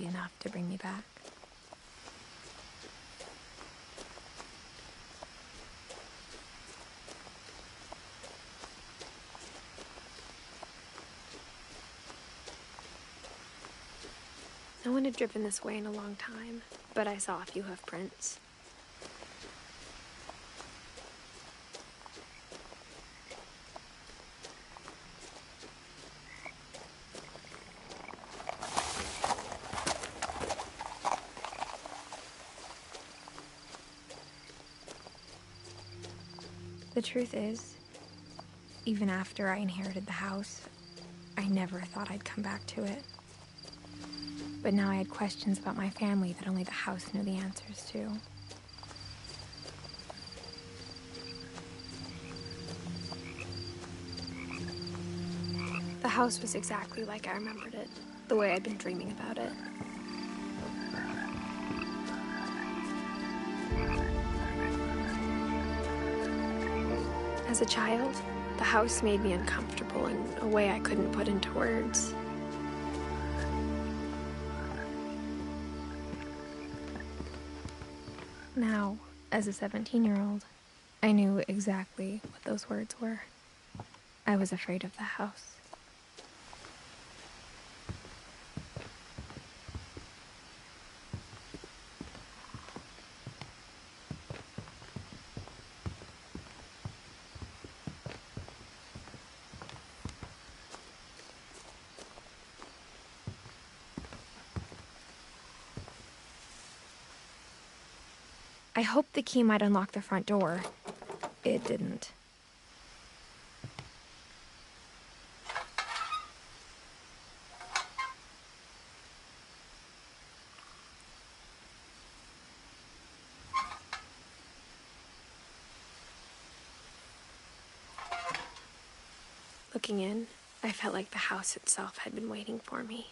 be enough to bring me back. No one had driven this way in a long time, but I saw a few hoof prints. The truth is, even after I inherited the house, I never thought I'd come back to it. But now I had questions about my family that only the house knew the answers to. The house was exactly like I remembered it, the way I'd been dreaming about it. As a child, the house made me uncomfortable in a way I couldn't put into words. Now, as a 17-year-old, I knew exactly what those words were. I was afraid of the house. I hoped the key might unlock the front door. It didn't. Looking in, I felt like the house itself had been waiting for me.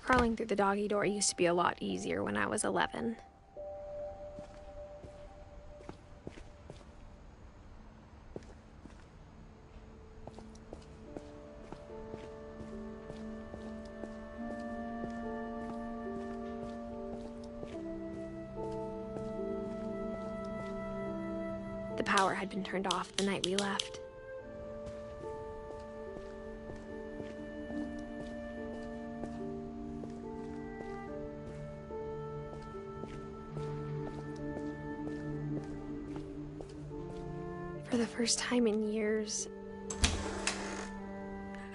Crawling through the doggy door used to be a lot easier when I was 11. The power had been turned off the night we left. For the first time in years,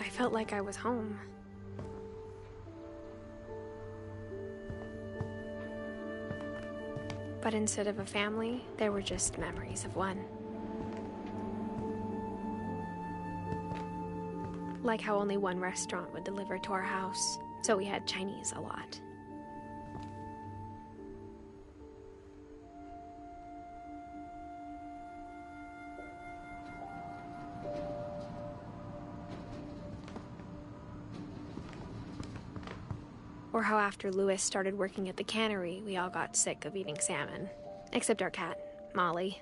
I felt like I was home. But instead of a family, there were just memories of one. Like how only one restaurant would deliver to our house, so we had Chinese a lot. Or how after Louis started working at the cannery, we all got sick of eating salmon. Except our cat, Molly.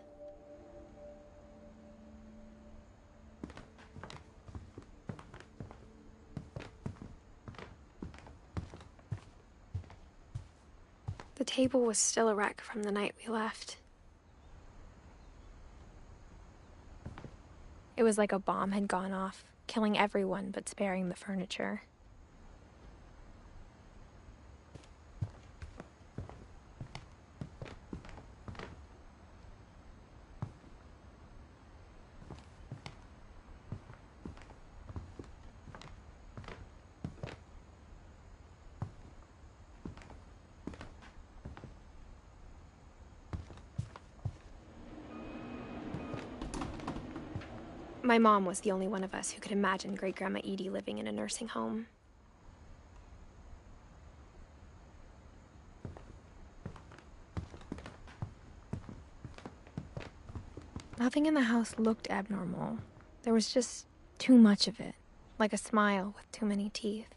The table was still a wreck from the night we left. It was like a bomb had gone off, killing everyone but sparing the furniture. My mom was the only one of us who could imagine Great-Grandma Edie living in a nursing home. Nothing in the house looked abnormal. There was just too much of it, like a smile with too many teeth.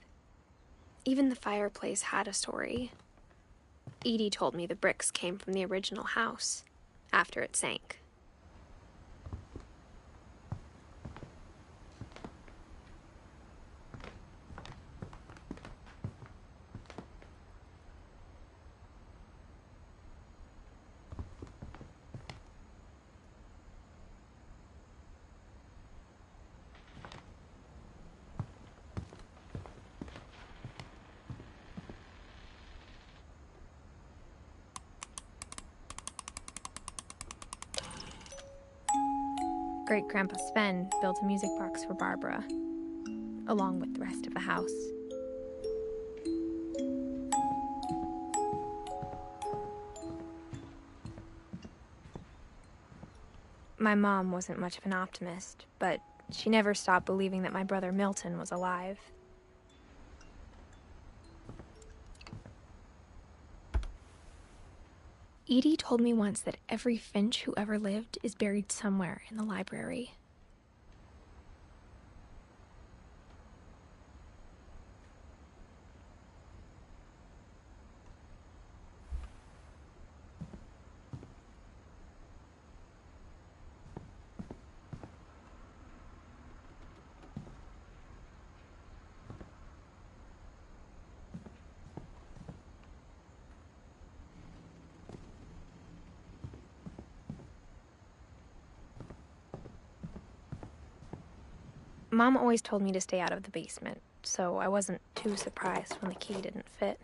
Even the fireplace had a story. Edie told me the bricks came from the original house, after it sank. Great-Grandpa Sven built a music box for Barbara, along with the rest of the house. My mom wasn't much of an optimist, but she never stopped believing that my brother Milton was alive. Edie told me once that every Finch who ever lived is buried somewhere in the library. Mom always told me to stay out of the basement, so I wasn't too surprised when the key didn't fit.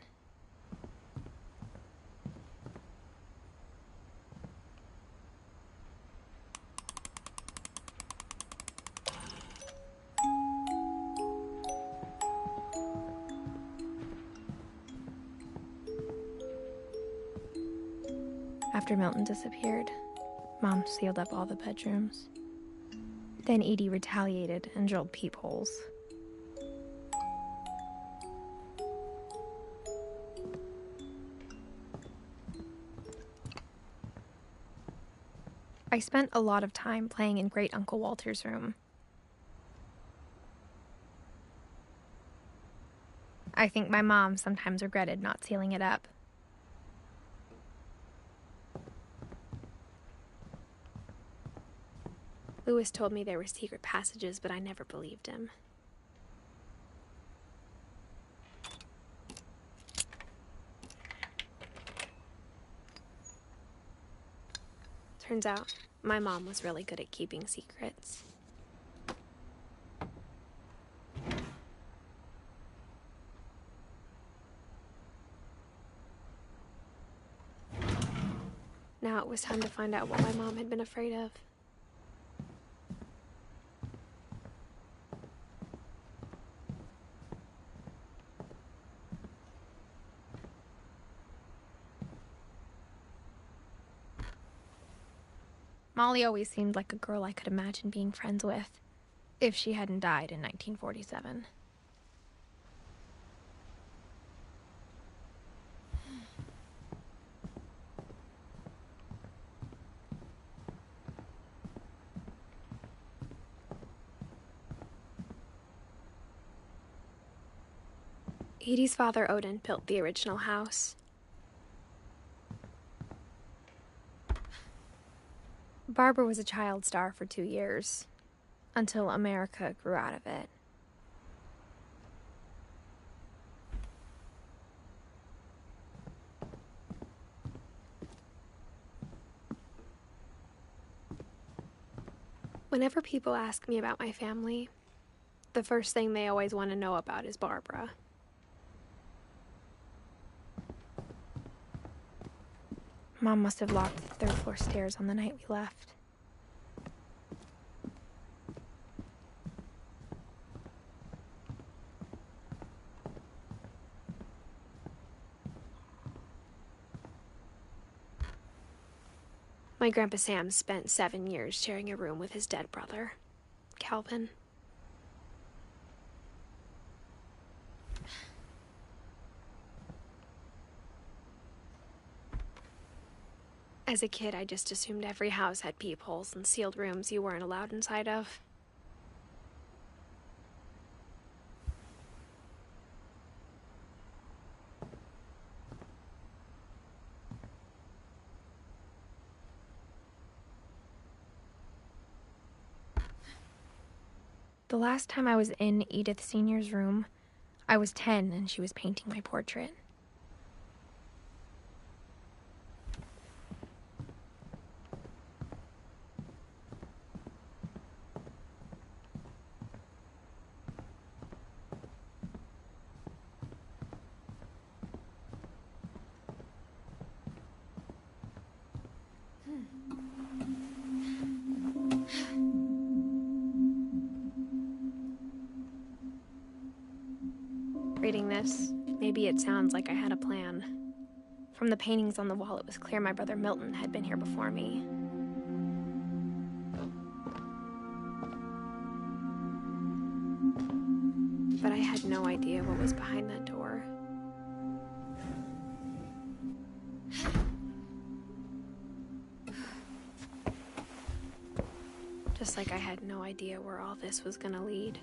After Milton disappeared, Mom sealed up all the bedrooms. Then Edie retaliated and drilled peepholes. I spent a lot of time playing in Great Uncle Walter's room. I think my mom sometimes regretted not sealing it up. Lewis told me there were secret passages, but I never believed him. Turns out, my mom was really good at keeping secrets. Now it was time to find out what my mom had been afraid of. Molly always seemed like a girl I could imagine being friends with, if she hadn't died in 1947. Edie's father, Odin, built the original house. Barbara was a child star for 2 years, until America grew out of it. Whenever people ask me about my family, the first thing they always want to know about is Barbara. Mom must have locked the third floor stairs on the night we left. My Grandpa Sam spent 7 years sharing a room with his dead brother. Calvin. As a kid, I just assumed every house had peepholes and sealed rooms you weren't allowed inside of. The last time I was in Edith Sr.'s room, I was 10 and she was painting my portrait. Reading this, maybe it sounds like I had a plan. From the paintings on the wall, it was clear my brother Milton had been here before me. But I had no idea what was behind that door. Just like I had no idea where all this was gonna lead.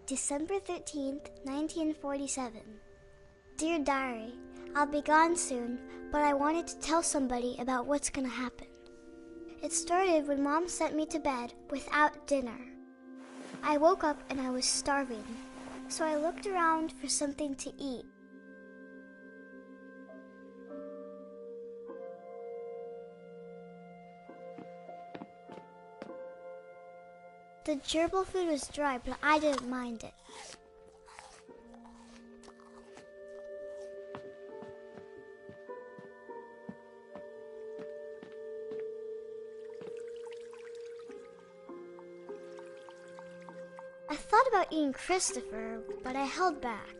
December 13th, 1947. Dear Diary, I'll be gone soon, but I wanted to tell somebody about what's gonna happen. It started when Mom sent me to bed without dinner. I woke up and I was starving, so I looked around for something to eat. The gerbil food was dry, but I didn't mind it. I thought about eating Christopher, but I held back.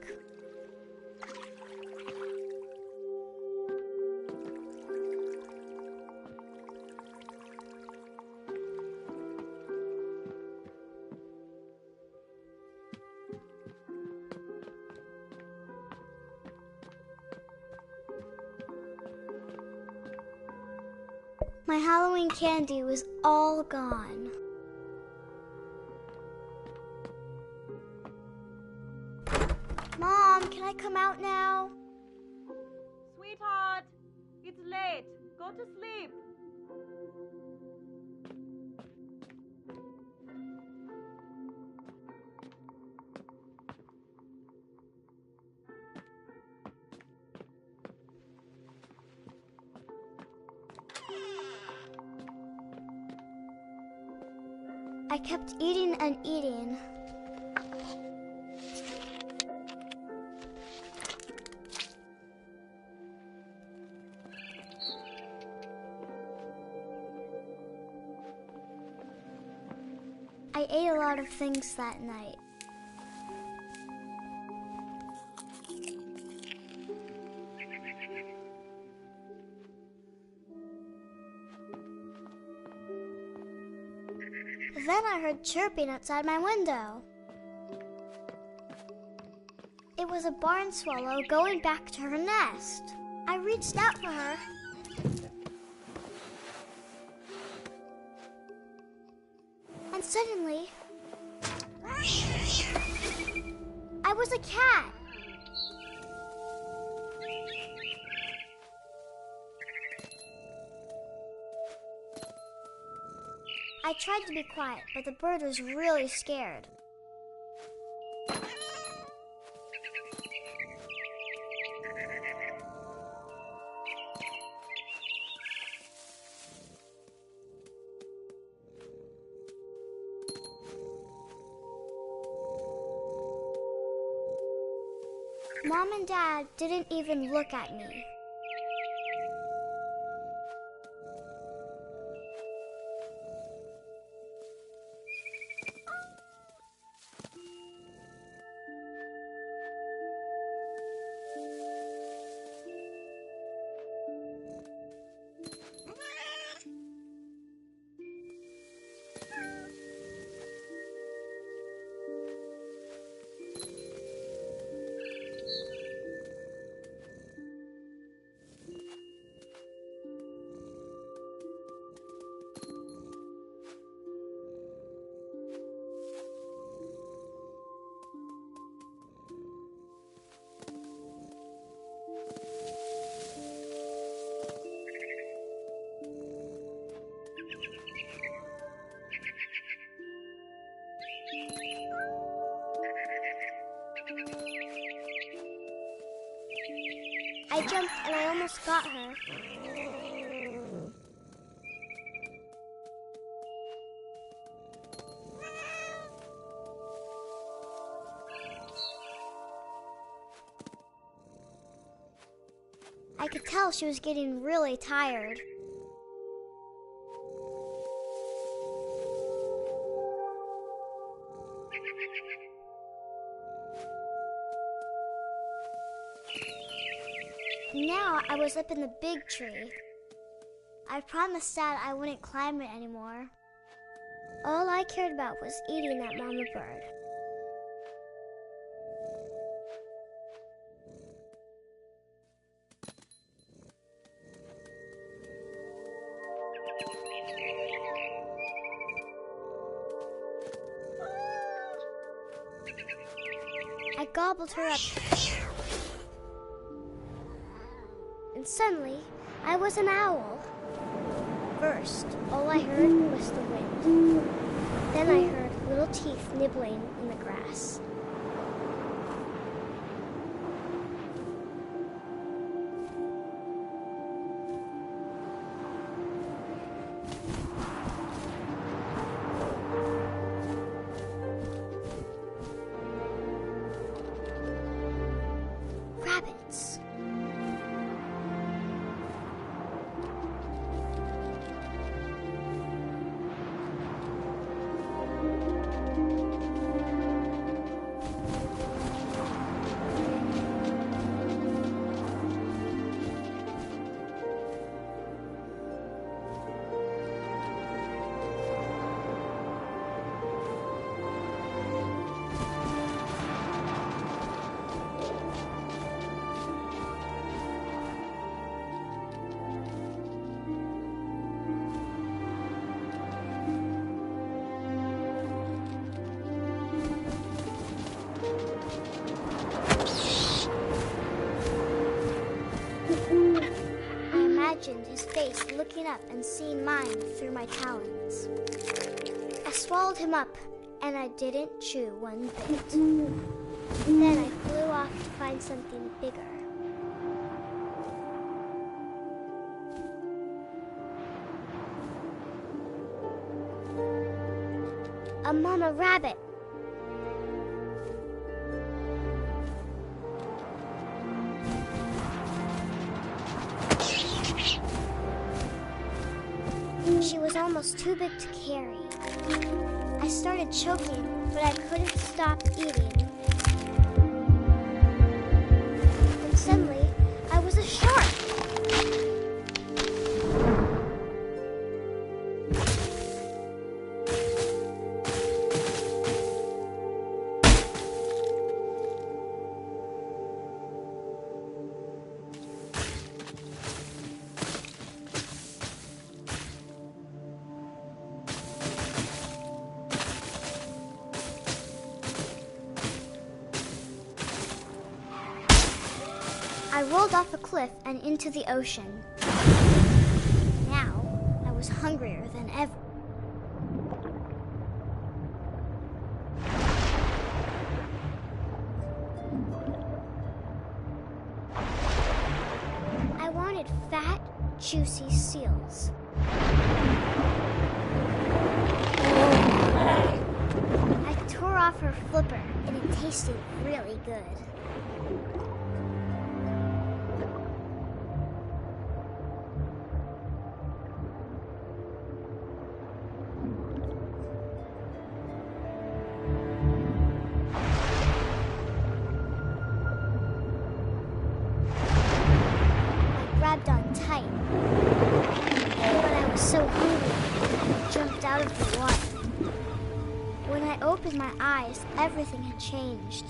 My Halloween candy was all gone. Mom, can I come out now? Sweetheart, it's late. Go to sleep. I kept eating and eating. I ate a lot of things that night. Then I heard chirping outside my window. It was a barn swallow going back to her nest. I reached out for her. And suddenly, I was a cat. I tried to be quiet, but the bird was really scared. Mom and Dad didn't even look at me. I jumped and I almost got her. I could tell she was getting really tired. Now I was up in the big tree. I promised Dad I wouldn't climb it anymore. All I cared about was eating that mama bird. I gobbled her up. And suddenly, I was an owl. First, all I heard was the wind. Then I heard little teeth nibbling in the grass. Rabbits. His face looking up and seeing mine through my talons. I swallowed him up, and I didn't chew one bit. Then I flew off to find something bigger. A mama rabbit. She was almost too big to carry. I started choking, but I couldn't stop eating. And suddenly, I was a shark. I rolled off a cliff and into the ocean. Now, I was hungrier than ever. I wanted fat, juicy seals. I tore off her flipper, and it tasted really good. kept on tight. But I was so hungry, I jumped out of the water. When I opened my eyes, everything had changed.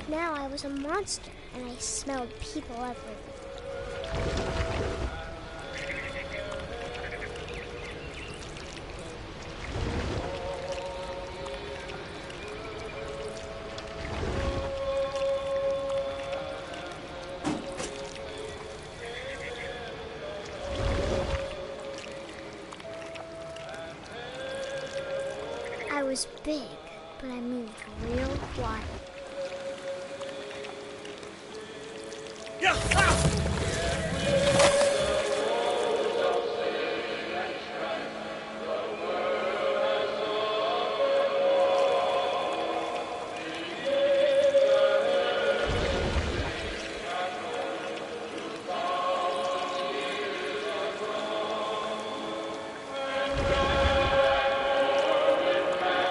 Now I was a monster, and I smelled people everywhere. I was big, but I moved real quiet.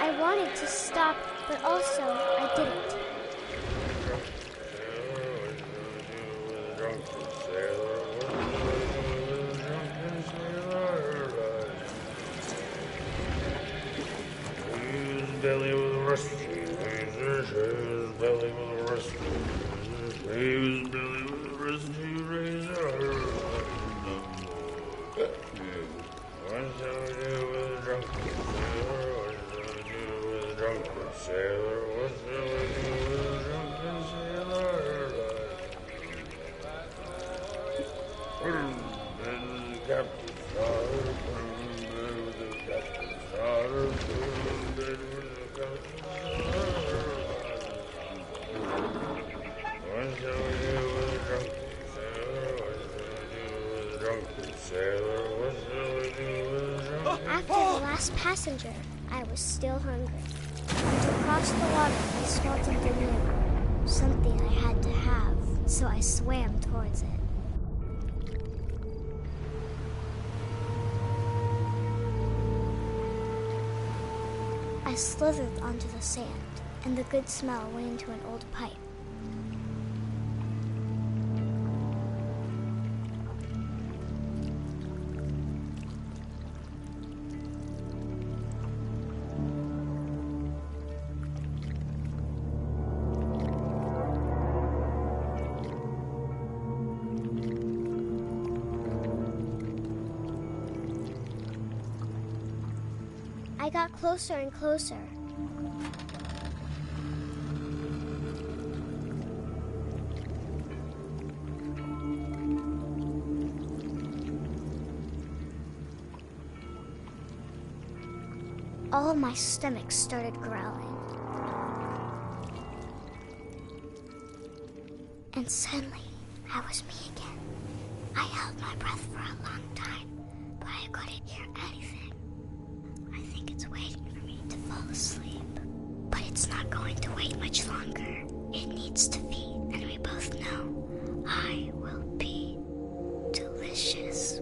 I wanted to stop, but also I didn't. Belly with a rusty razor, his belly with a rusty razor, his belly with a rusty razor. What shall we do with a drunken sailor? What shall we do with a drunken sailor? What shall we do with a drunken sailor? And the captain's daughter, and the captain's daughter, what shall we do with a drunken sailor? What shall we do with a drunken sailor? What shall we do with a drunken After the last passenger, I was still hungry. To cross the water, I smelled something new. Something I had to have, so I swam towards it. I slithered onto the sand, and the good smell went into an old pipe. I got closer and closer. All of my stomach started growling. And suddenly, I was me again. I held my breath for a long time, but I couldn't hear anything. I think it's waiting for me to fall asleep. But it's not going to wait much longer. It needs to feed, and we both know I will be delicious.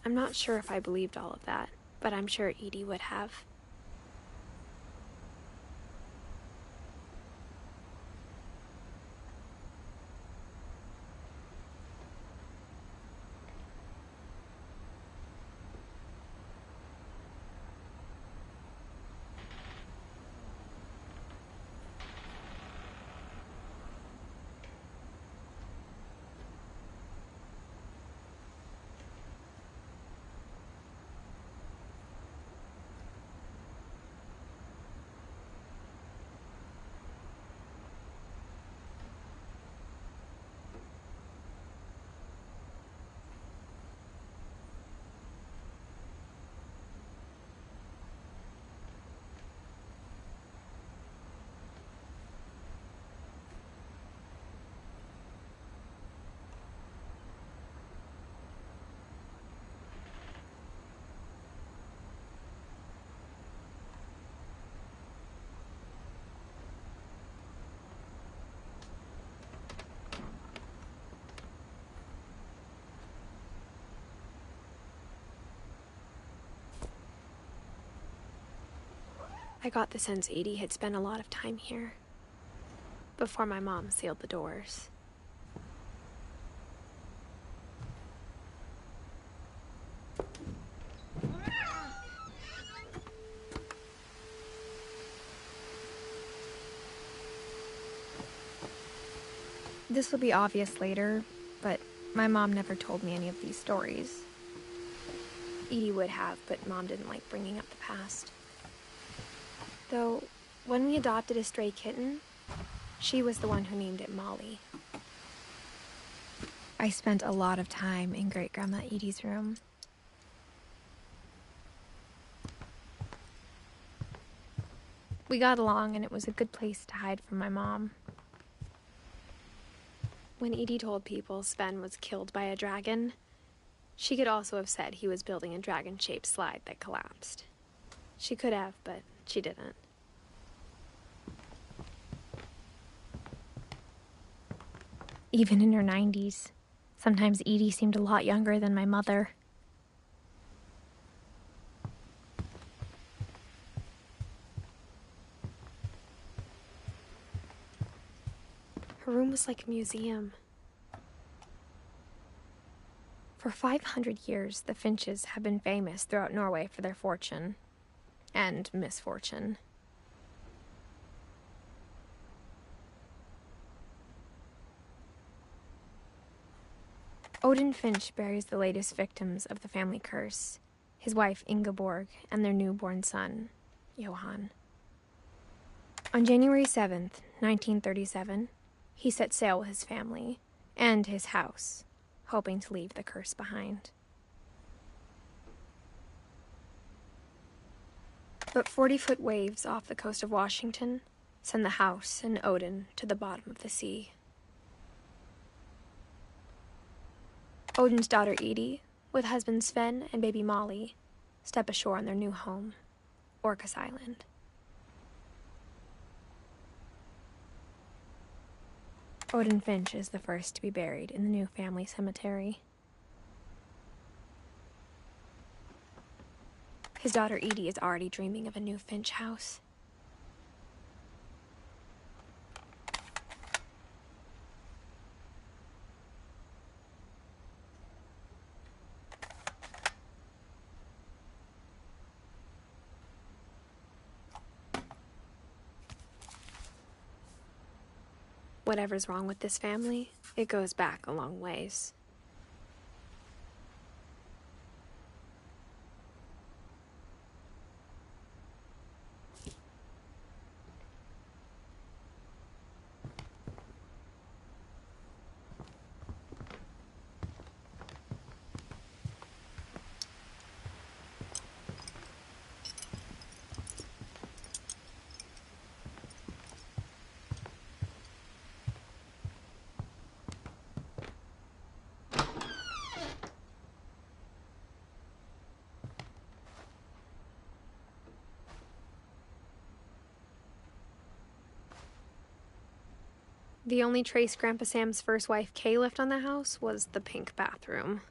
I'm not sure if I believed all of that, but I'm sure Edie would have. I got the sense Edie had spent a lot of time here before my mom sealed the doors. This will be obvious later, but my mom never told me any of these stories. Edie would have, but Mom didn't like bringing up the past. Though, when we adopted a stray kitten, she was the one who named it Molly. I spent a lot of time in Great-Grandma Edie's room. We got along, and it was a good place to hide from my mom. When Edie told people Sven was killed by a dragon, she could also have said he was building a dragon-shaped slide that collapsed. She could have, but she didn't. Even in her 90s, sometimes Edie seemed a lot younger than my mother. Her room was like a museum. For 500 years, the Finches have been famous throughout Norway for their fortune and misfortune. Odin Finch buries the latest victims of the family curse, his wife Ingeborg and their newborn son, Johan. On January 7th, 1937, he set sail with his family and his house, hoping to leave the curse behind. But 40-foot waves off the coast of Washington send the house and Odin to the bottom of the sea. Odin's daughter Edie, with husband Sven and baby Molly, step ashore on their new home, Orcas Island. Odin Finch is the first to be buried in the new family cemetery. His daughter Edie is already dreaming of a new Finch house. Whatever's wrong with this family, it goes back a long ways. The only trace Grandpa Sam's first wife, Kay, left on the house was the pink bathroom.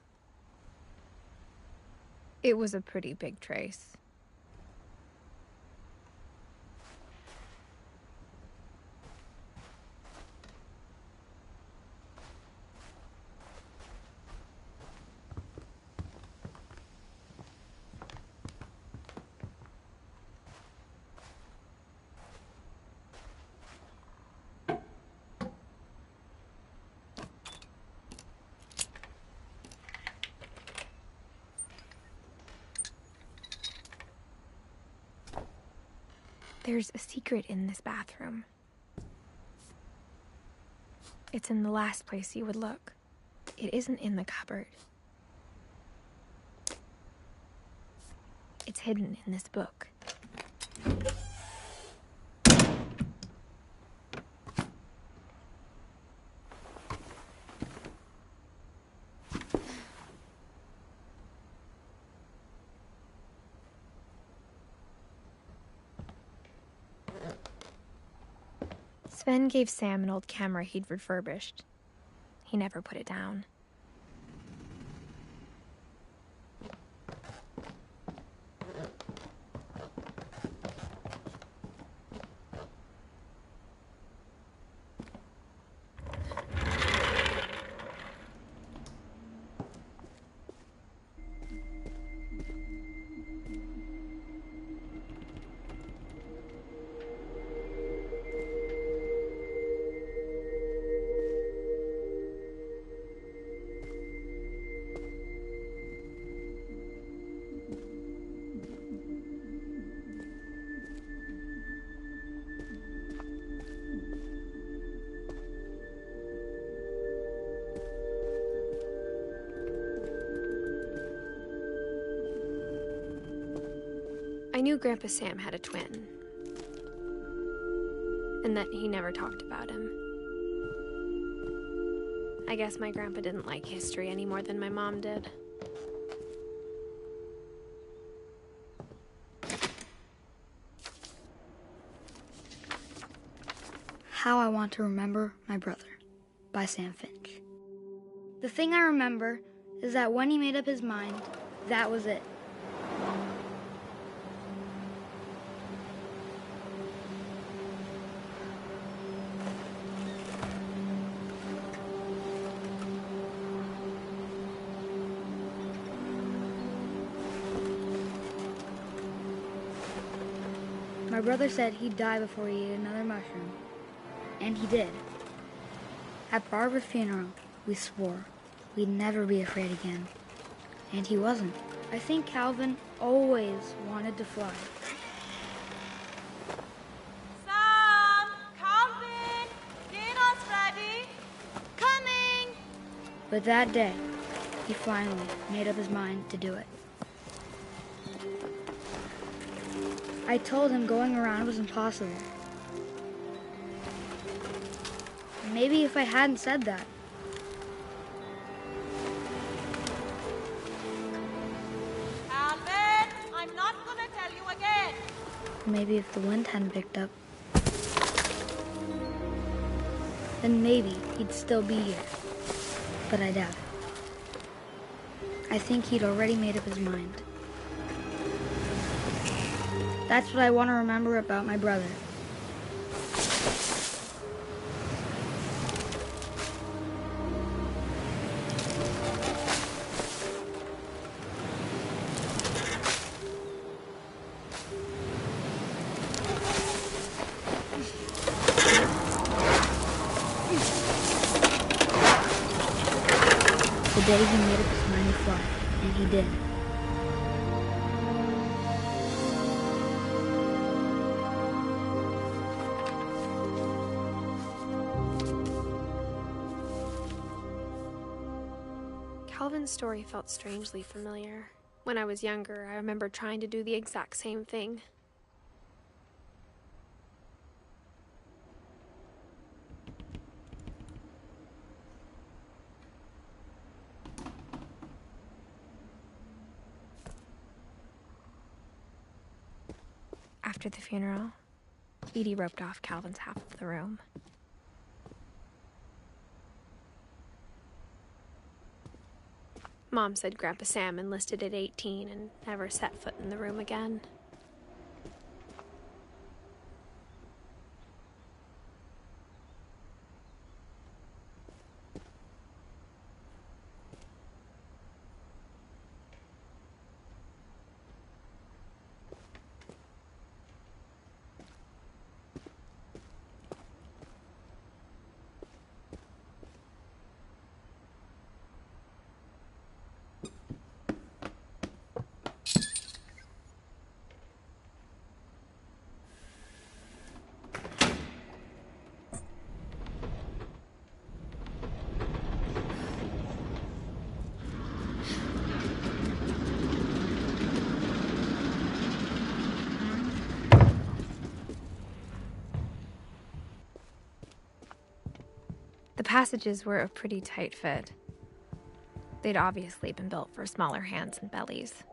It was a pretty big trace. There's a secret in this bathroom. It's in the last place you would look. It isn't in the cupboard. It's hidden in this book. Sven gave Sam an old camera he'd refurbished. He never put it down. I knew Grandpa Sam had a twin, and that he never talked about him. I guess my grandpa didn't like history any more than my mom did. How I Want to Remember My Brother by Sam Finch. The thing I remember is that when he made up his mind, that was it. My brother said he'd die before he ate another mushroom. And he did. At Barbara's funeral, we swore we'd never be afraid again. And he wasn't. I think Calvin always wanted to fly. Sam! Calvin! Dinner's ready! Coming! But that day, he finally made up his mind to do it. I told him going around was impossible. Maybe if I hadn't said that. Calvin! I'm not gonna tell you again! Maybe if the wind hadn't picked up, then maybe he'd still be here. But I doubt it. I think he'd already made up his mind. That's what I want to remember about my brother. The day he made up his mind to fly, and he did. Calvin's story felt strangely familiar. When I was younger, I remember trying to do the exact same thing. After the funeral, Edie roped off Calvin's half of the room. Mom said Grandpa Sam enlisted at 18 and never set foot in the room again. The passages were a pretty tight fit. They'd obviously been built for smaller hands and bellies.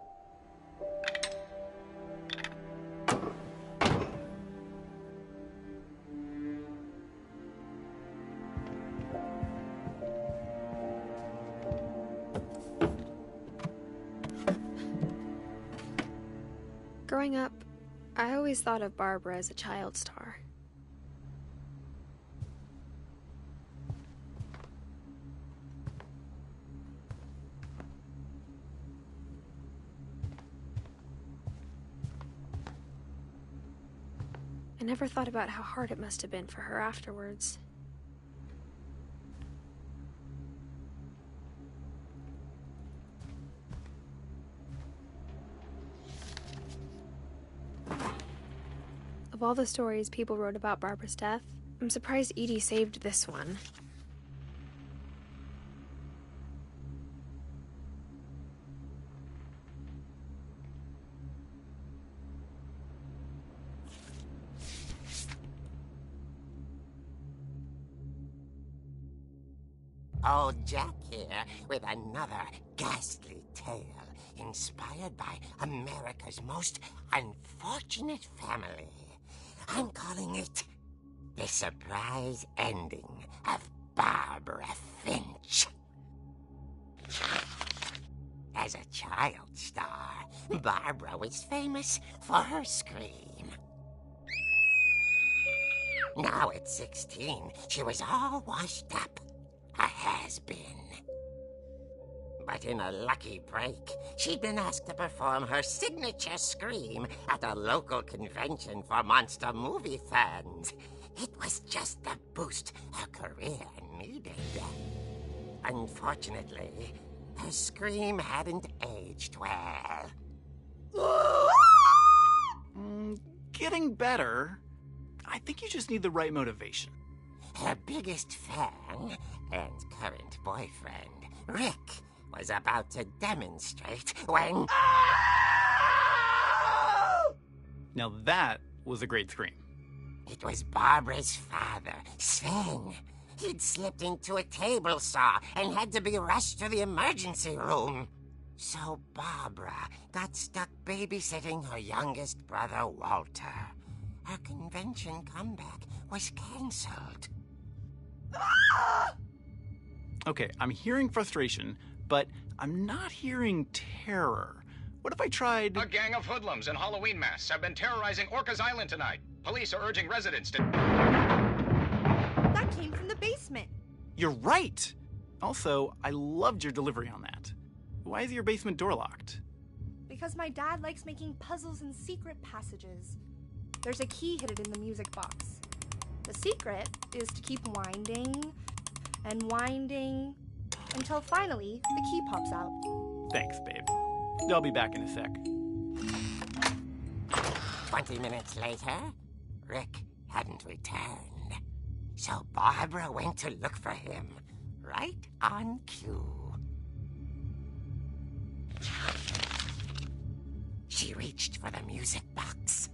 Growing up, I always thought of Barbara as a child star. I never thought about how hard it must have been for her afterwards. Of all the stories people wrote about Barbara's death, I'm surprised Edie saved this one. old Jack here with another ghastly tale inspired by America's most unfortunate family. I'm calling it The Surprise Ending of Barbara Finch. As a child star, Barbara was famous for her scream. Now at 16, she was all washed up, a has-been. But in a lucky break, she'd been asked to perform her signature scream at a local convention for monster movie fans. It was just the boost her career needed. Unfortunately, her scream hadn't aged well. Getting better. I think you just need the right motivation. Her biggest fan and current boyfriend, Rick, was about to demonstrate when... Now that was a great scream. It was Barbara's father, Sven. He'd slipped into a table saw and had to be rushed to the emergency room. So Barbara got stuck babysitting her youngest brother, Walter. Her convention comeback was canceled. Okay, I'm hearing frustration, but I'm not hearing terror. What if I tried... A gang of hoodlums in Halloween masks have been terrorizing Orcas Island tonight. Police are urging residents to... That came from the basement. You're right! Also, I loved your delivery on that. Why is your basement door locked? Because my dad likes making puzzles and secret passages. There's a key hidden in the music box. The secret is to keep winding and winding until finally the key pops out. Thanks, babe. I'll be back in a sec. 20 minutes later, Rick hadn't returned. So Barbara went to look for him, right on cue. She reached for the music box.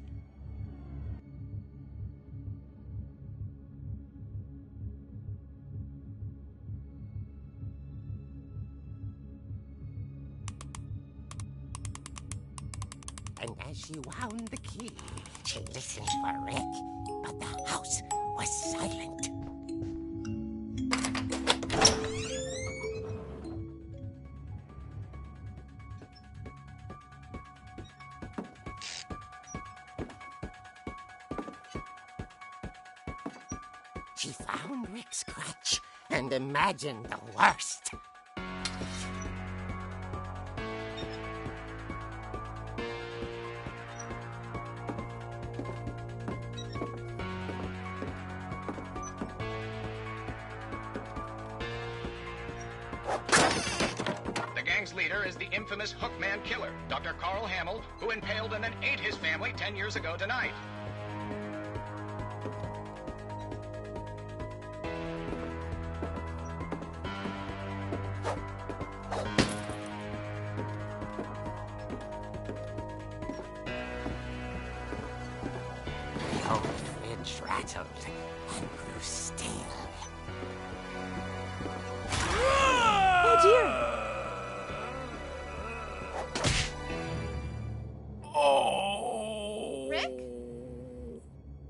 And as she wound the key, she listened for Rick, but the house was silent. She found Rick's crutch and imagined the worst. The gang's leader is the infamous Hookman killer, Dr. Carl Hamill, who impaled and then ate his family 10 years ago tonight. The old fridge rattled and grew still. Oh dear! Oh! Rick?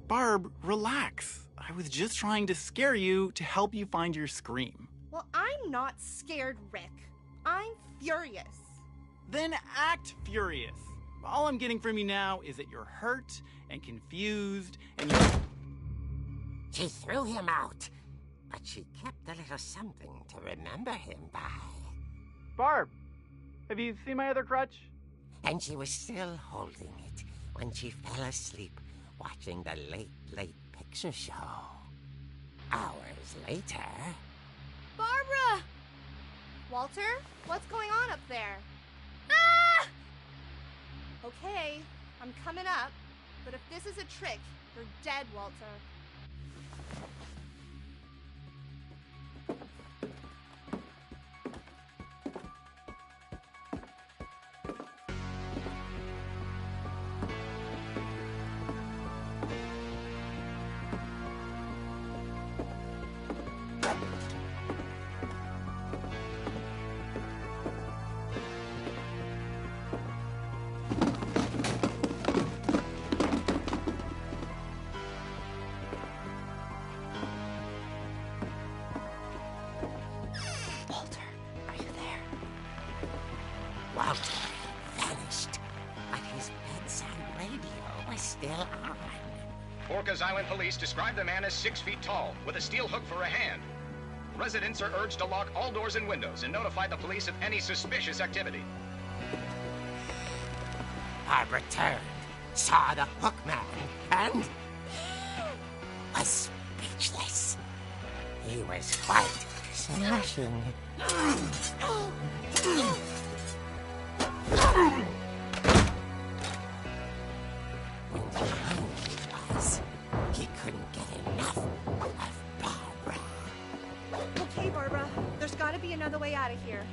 Barb, relax. I was just trying to scare you to help you find your scream. Well, I'm not scared, Rick. I'm furious. Then act furious. All I'm getting from you now is that you're hurt and confused and you're... She threw him out, but she kept a little something to remember him by. Barb, have you seen my other crutch? And she was still holding it when she fell asleep watching the late picture show. Hours later... Barbara! Walter, what's going on up there? Ah! Okay, I'm coming up, but if this is a trick, you're dead, Walter. still on. Orcas Island police describe the man as 6 feet tall, with a steel hook for a hand. Residents are urged to lock all doors and windows and notify the police of any suspicious activity. Barbara turned, saw the hook man, and was speechless. He was quite smashing. He couldn't get enough of Barbara. Okay, Barbara. There's gotta be another way out of here.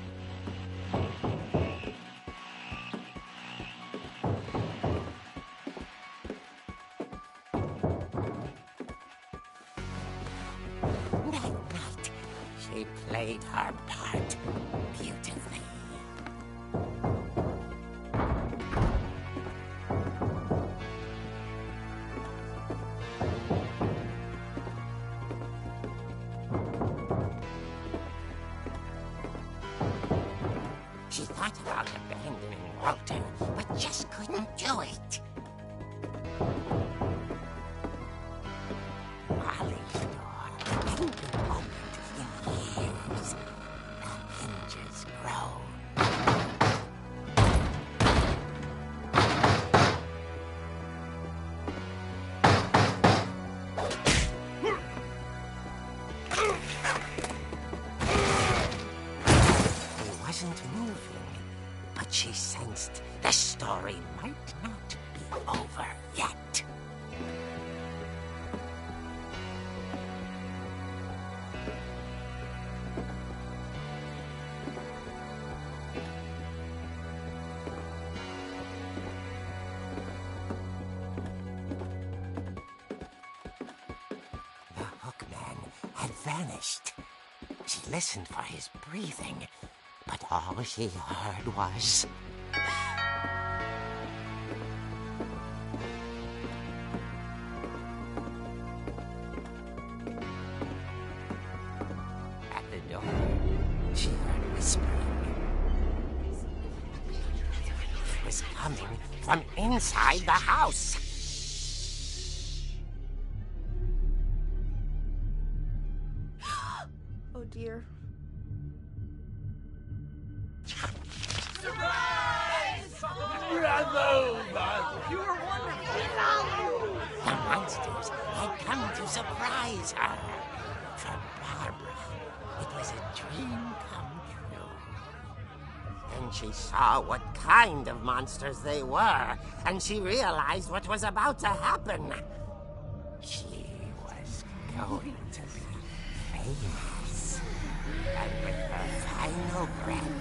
That night, she played her part beautifully. She thought about abandoning Walter, but just couldn't do it. Molly's door hadn't been opened in years. The hinges groaned. He wasn't moving, but she sensed the story might not be over yet. The hookman had vanished. She listened for his breathing, but all she heard was... At the door, she heard whispering. It was coming from inside the house. Oh dear. The monsters had come to surprise her. For Barbara, it was a dream come true. Then she saw what kind of monsters they were, and she realized what was about to happen. She was going to be famous. And with her final breath,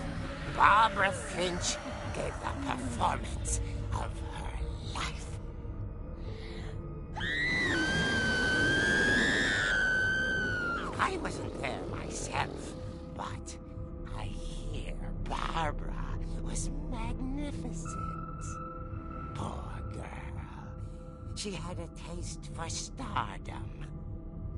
Barbara Finch gave the performance of her life. I wasn't there myself, but I hear Barbara was magnificent. Poor girl. She had a taste for stardom.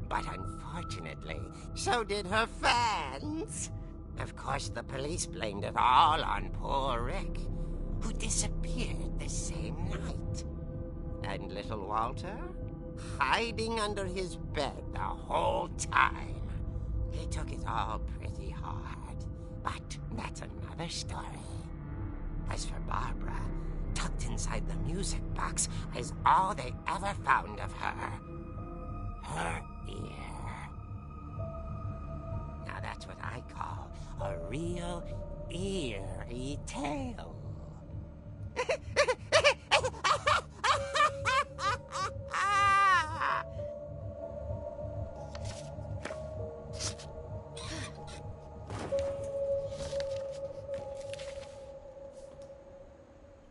But unfortunately, so did her fans. Of course, the police blamed it all on poor Rick, who disappeared the same night. And little Walter? Hiding under his bed the whole time. He took it all pretty hard, but that's another story. As for Barbara, tucked inside the music box is all they ever found of her. Her ear. Now that's what I call a real eerie tale.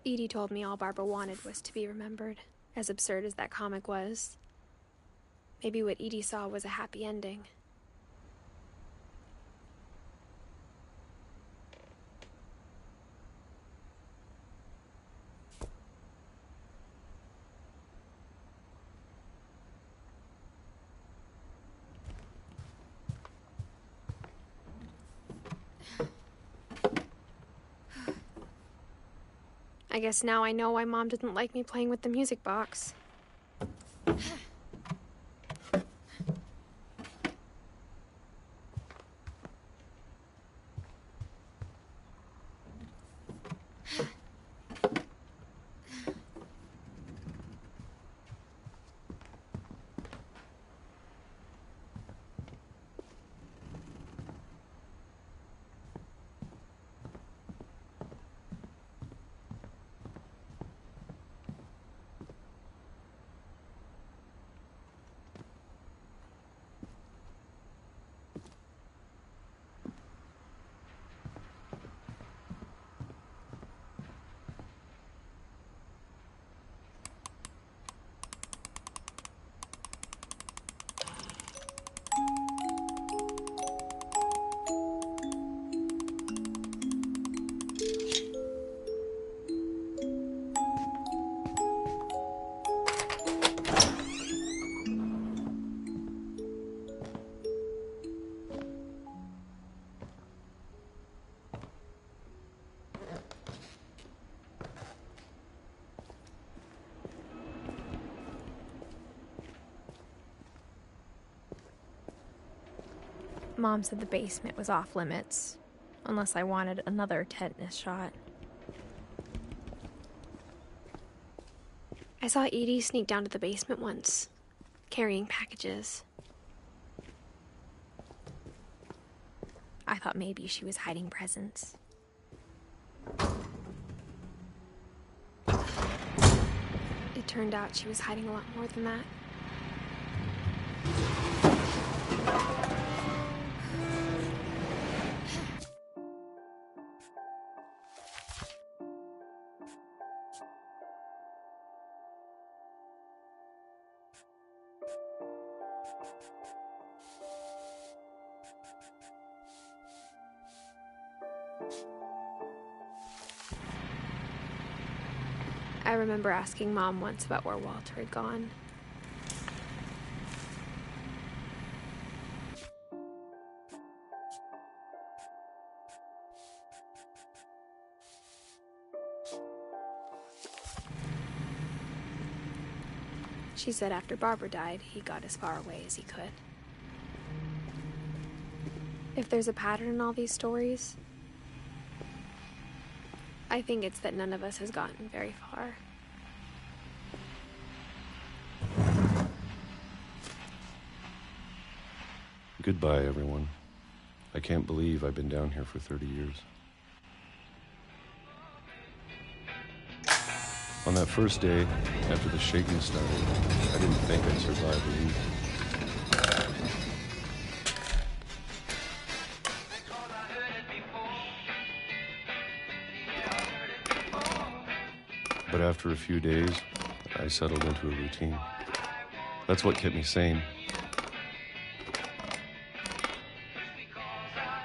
Edie told me all Barbara wanted was to be remembered, as absurd as that comic was. Maybe what Edie saw was a happy ending. I guess now I know why Mom didn't like me playing with the music box. Mom said the basement was off limits, unless I wanted another tetanus shot. I saw Edie sneak down to the basement once, carrying packages. I thought maybe she was hiding presents. It turned out she was hiding a lot more than that. I remember asking Mom once about where Walter had gone. She said after Barbara died, he got as far away as he could. If there's a pattern in all these stories, I think it's that none of us has gotten very far. Goodbye, everyone. I can't believe I've been down here for 30 years. On that first day, after the shaking started, I didn't think I'd survive a week. But after a few days, I settled into a routine. That's what kept me sane.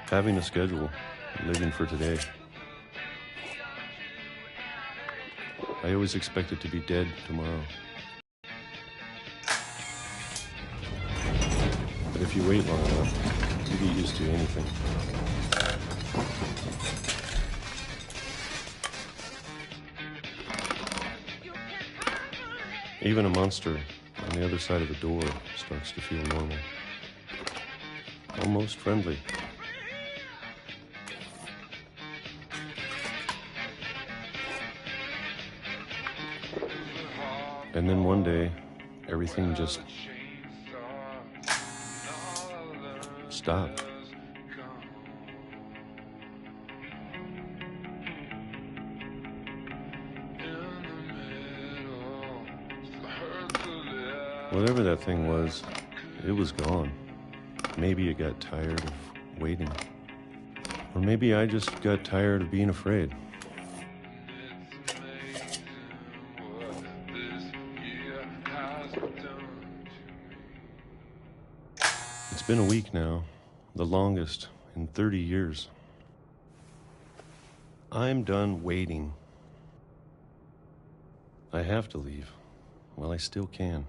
Having a schedule, living for today. I always expected to be dead tomorrow. But if you wait long enough, you get used to anything. Even a monster on the other side of the door starts to feel normal. Almost friendly. And then one day, everything just stopped. Whatever that thing was, it was gone. Maybe it got tired of waiting. Or maybe I just got tired of being afraid. It's been a week now, the longest in 30 years. I'm done waiting. I have to leave while I still can.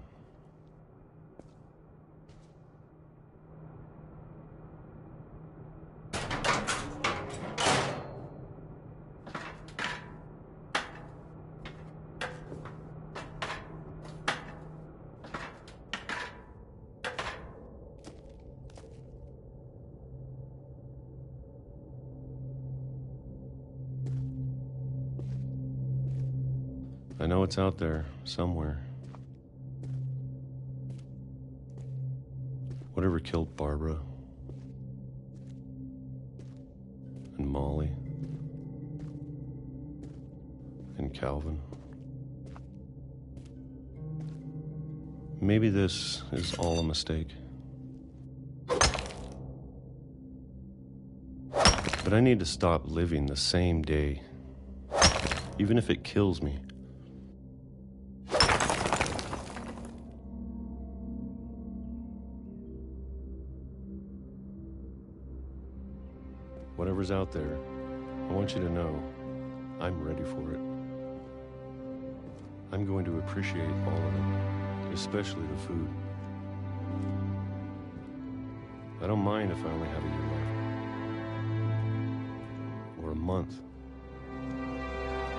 I know it's out there, somewhere. Whatever killed Barbara and Molly and Calvin. Maybe this is all a mistake. But I need to stop living the same day, even if it kills me. Whatever's out there, I want you to know I'm ready for it. I'm going to appreciate all of it, especially the food. I don't mind if I only have a year left. Or a month.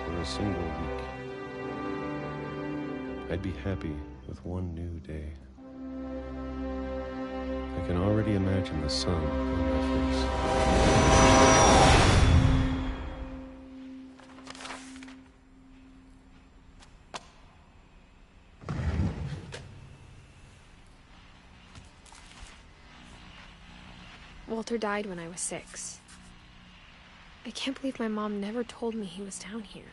Or a single week. I'd be happy with one new day. I can already imagine the sun on my face. Walter died when I was 6. I can't believe my mom never told me he was down here.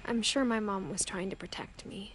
I'm sure my mom was trying to protect me.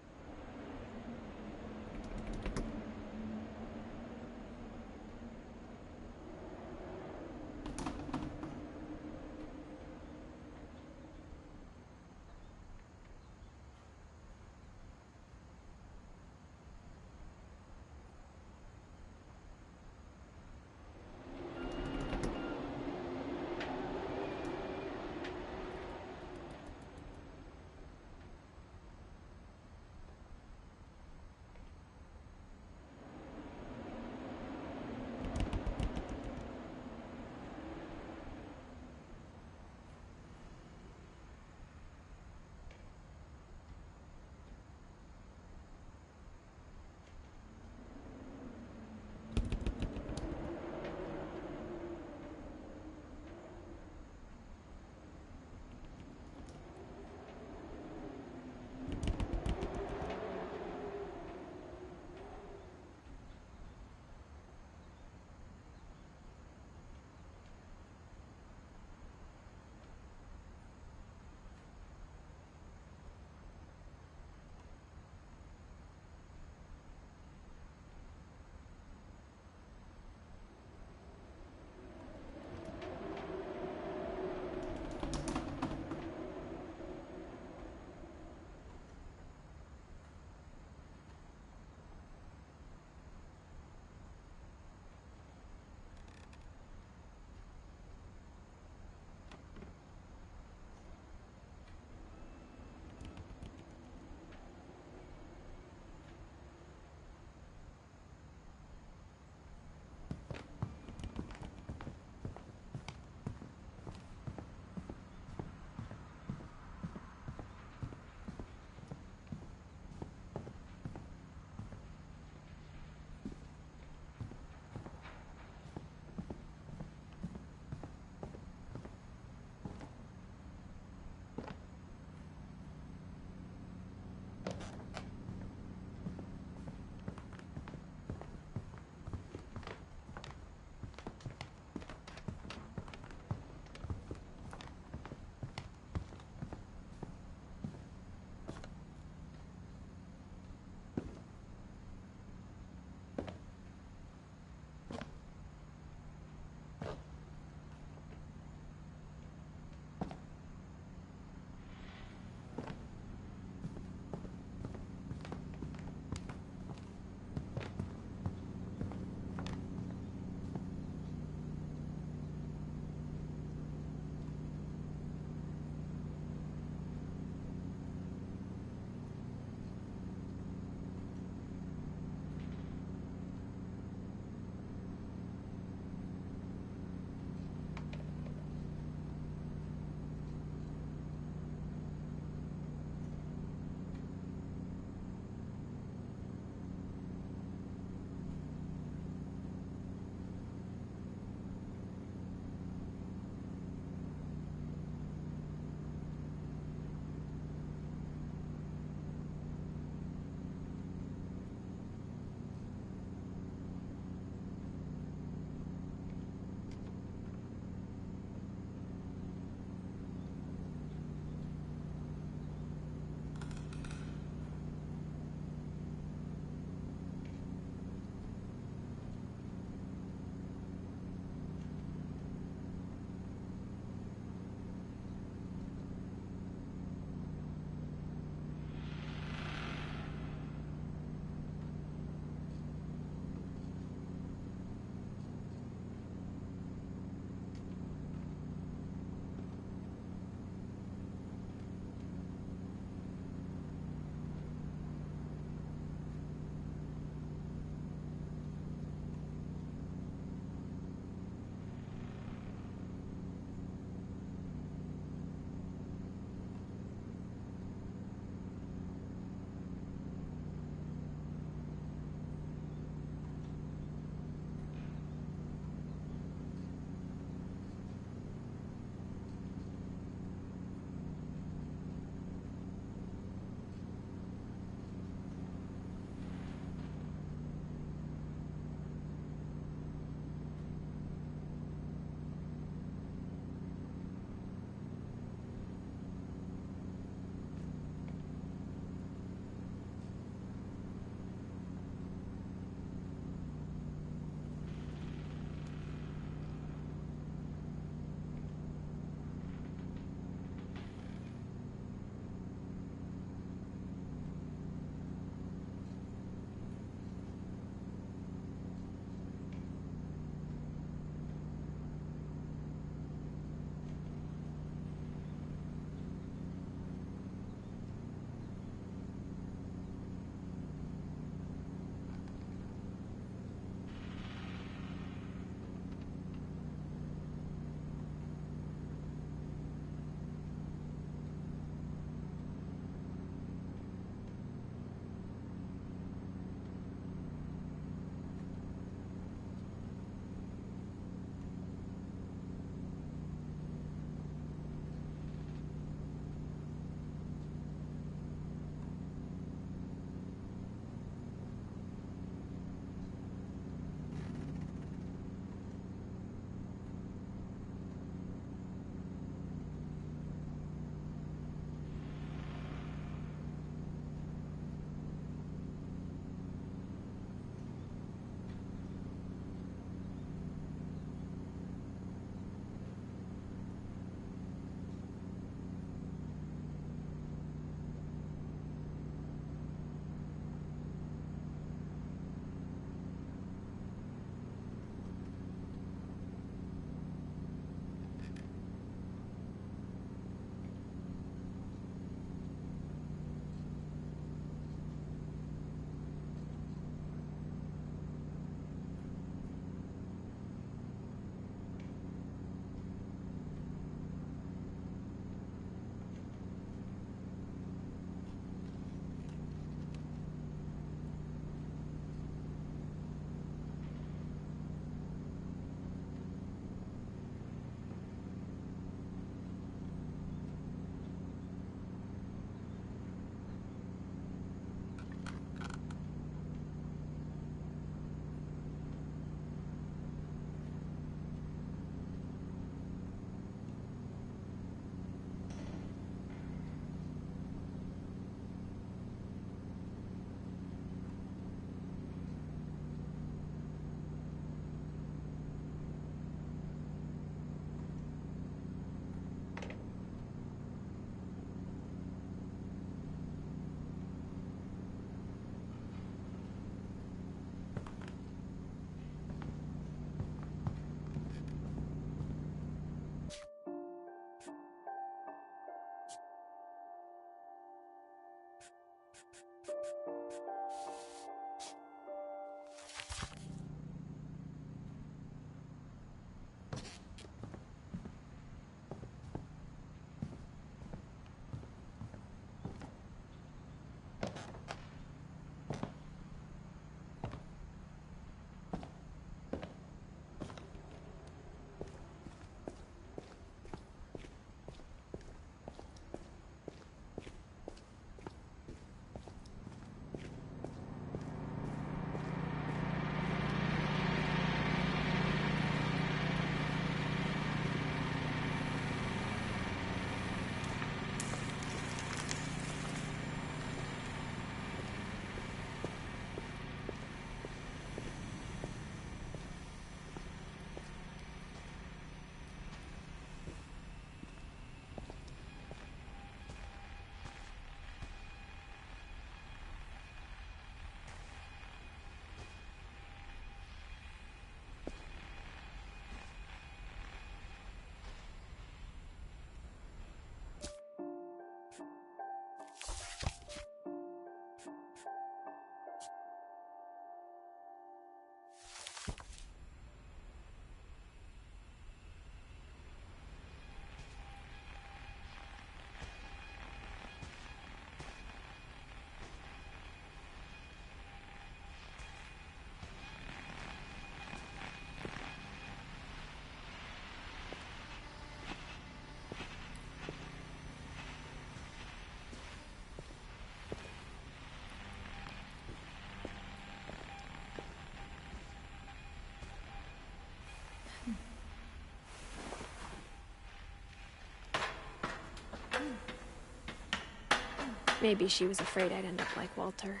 Maybe she was afraid I'd end up like Walter.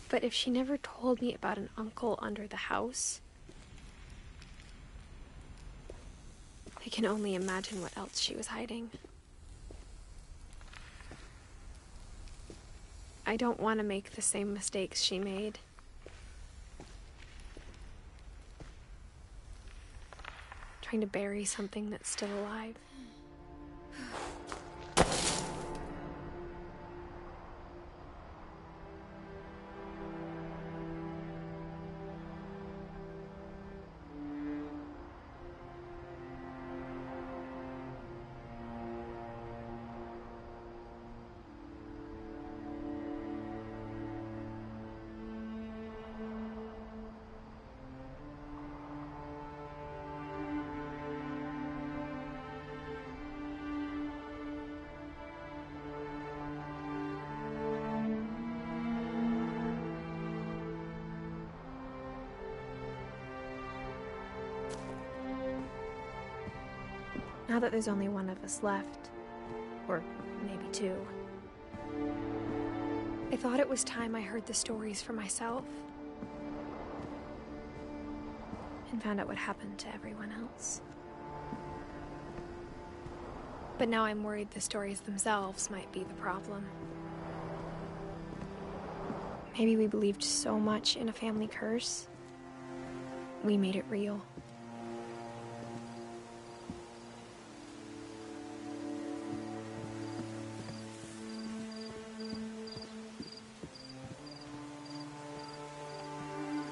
But if she never told me about an uncle under the house, I can only imagine what else she was hiding. I don't want to make the same mistakes she made. Trying to bury something that's still alive. Now that there's only one of us left, or maybe two, I thought it was time I heard the stories for myself and found out what happened to everyone else. But now I'm worried the stories themselves might be the problem. Maybe we believed so much in a family curse, we made it real.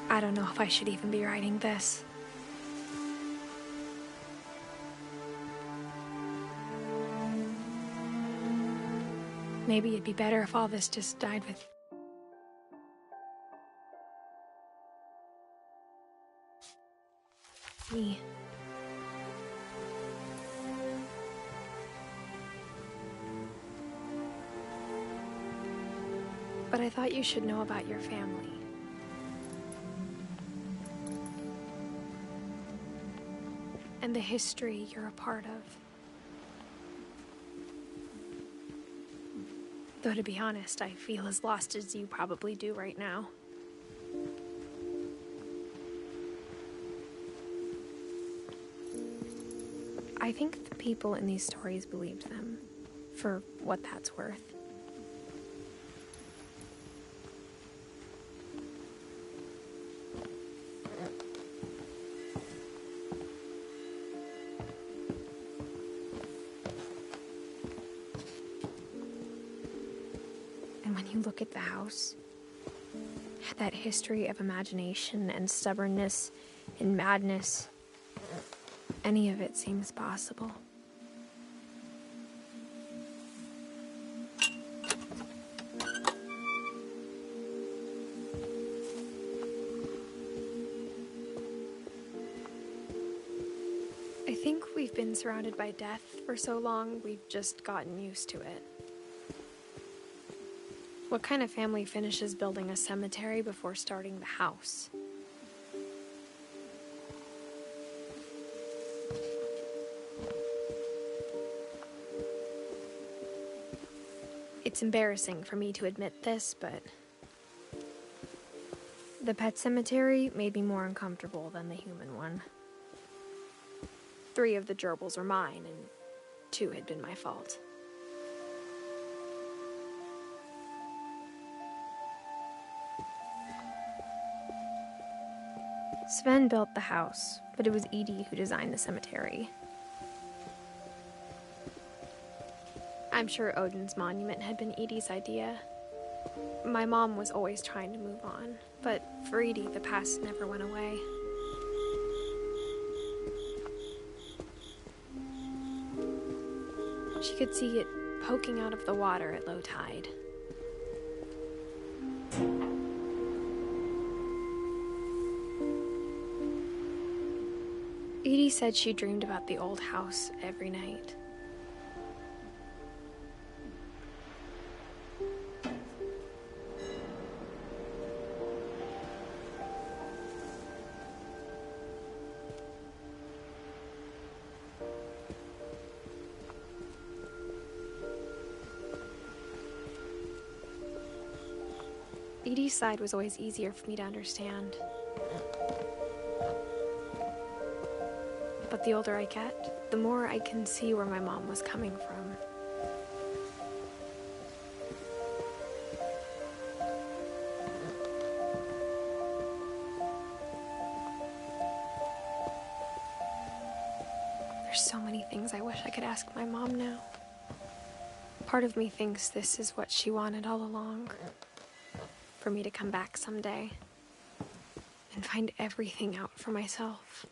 I don't know if I should even be writing this. Maybe it'd be better if all this just died with me. But I thought you should know about your family. And the history you're a part of. Though to be honest, I feel as lost as you probably do right now. I think the people in these stories believed them, for what that's worth. When you look at the house, that history of imagination and stubbornness and madness, any of it seems possible. I think we've been surrounded by death for so long, we've just gotten used to it. What kind of family finishes building a cemetery before starting the house? It's embarrassing for me to admit this, but the pet cemetery made me more uncomfortable than the human one. 3 of the gerbils were mine, and 2 had been my fault. Sven built the house, but it was Edie who designed the cemetery. I'm sure Odin's monument had been Edie's idea. My mom was always trying to move on, but for Edie, the past never went away. She could see it poking out of the water at low tide. Edie said she dreamed about the old house every night. Edie's side was always easier for me to understand. But the older I get, the more I can see where my mom was coming from. There's so many things I wish I could ask my mom now. Part of me thinks this is what she wanted all along. For me to come back someday and find everything out for myself.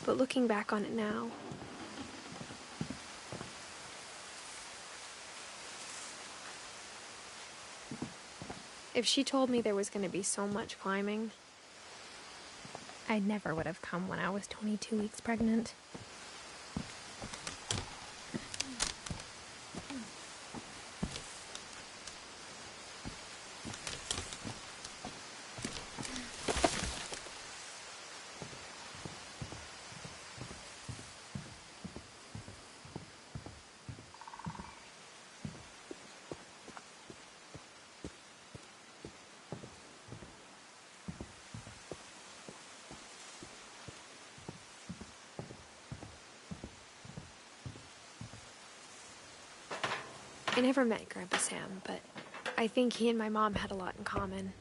But looking back on it now, if she told me there was going to be so much climbing, I never would have come when I was 22 weeks pregnant. I never met Grandpa Sam, but I think he and my mom had a lot in common.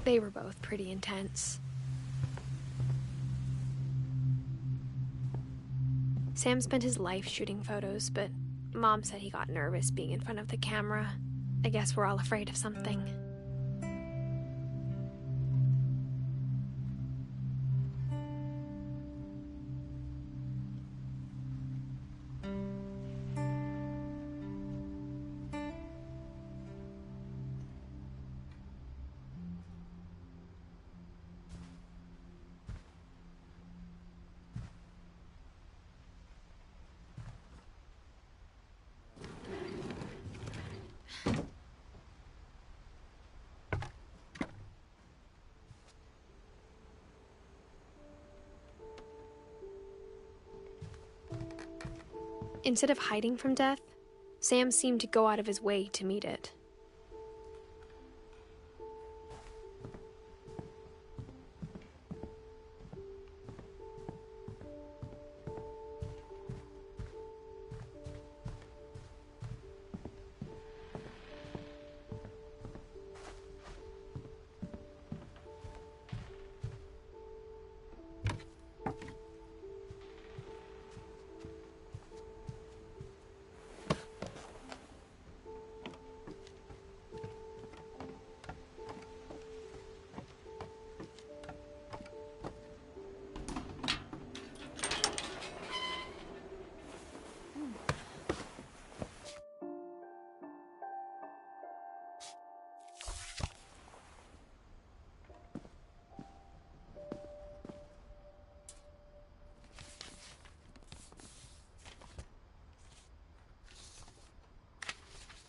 They were both pretty intense. Sam spent his life shooting photos, but Mom said he got nervous being in front of the camera. I guess we're all afraid of something. Instead of hiding from death, Sam seemed to go out of his way to meet it.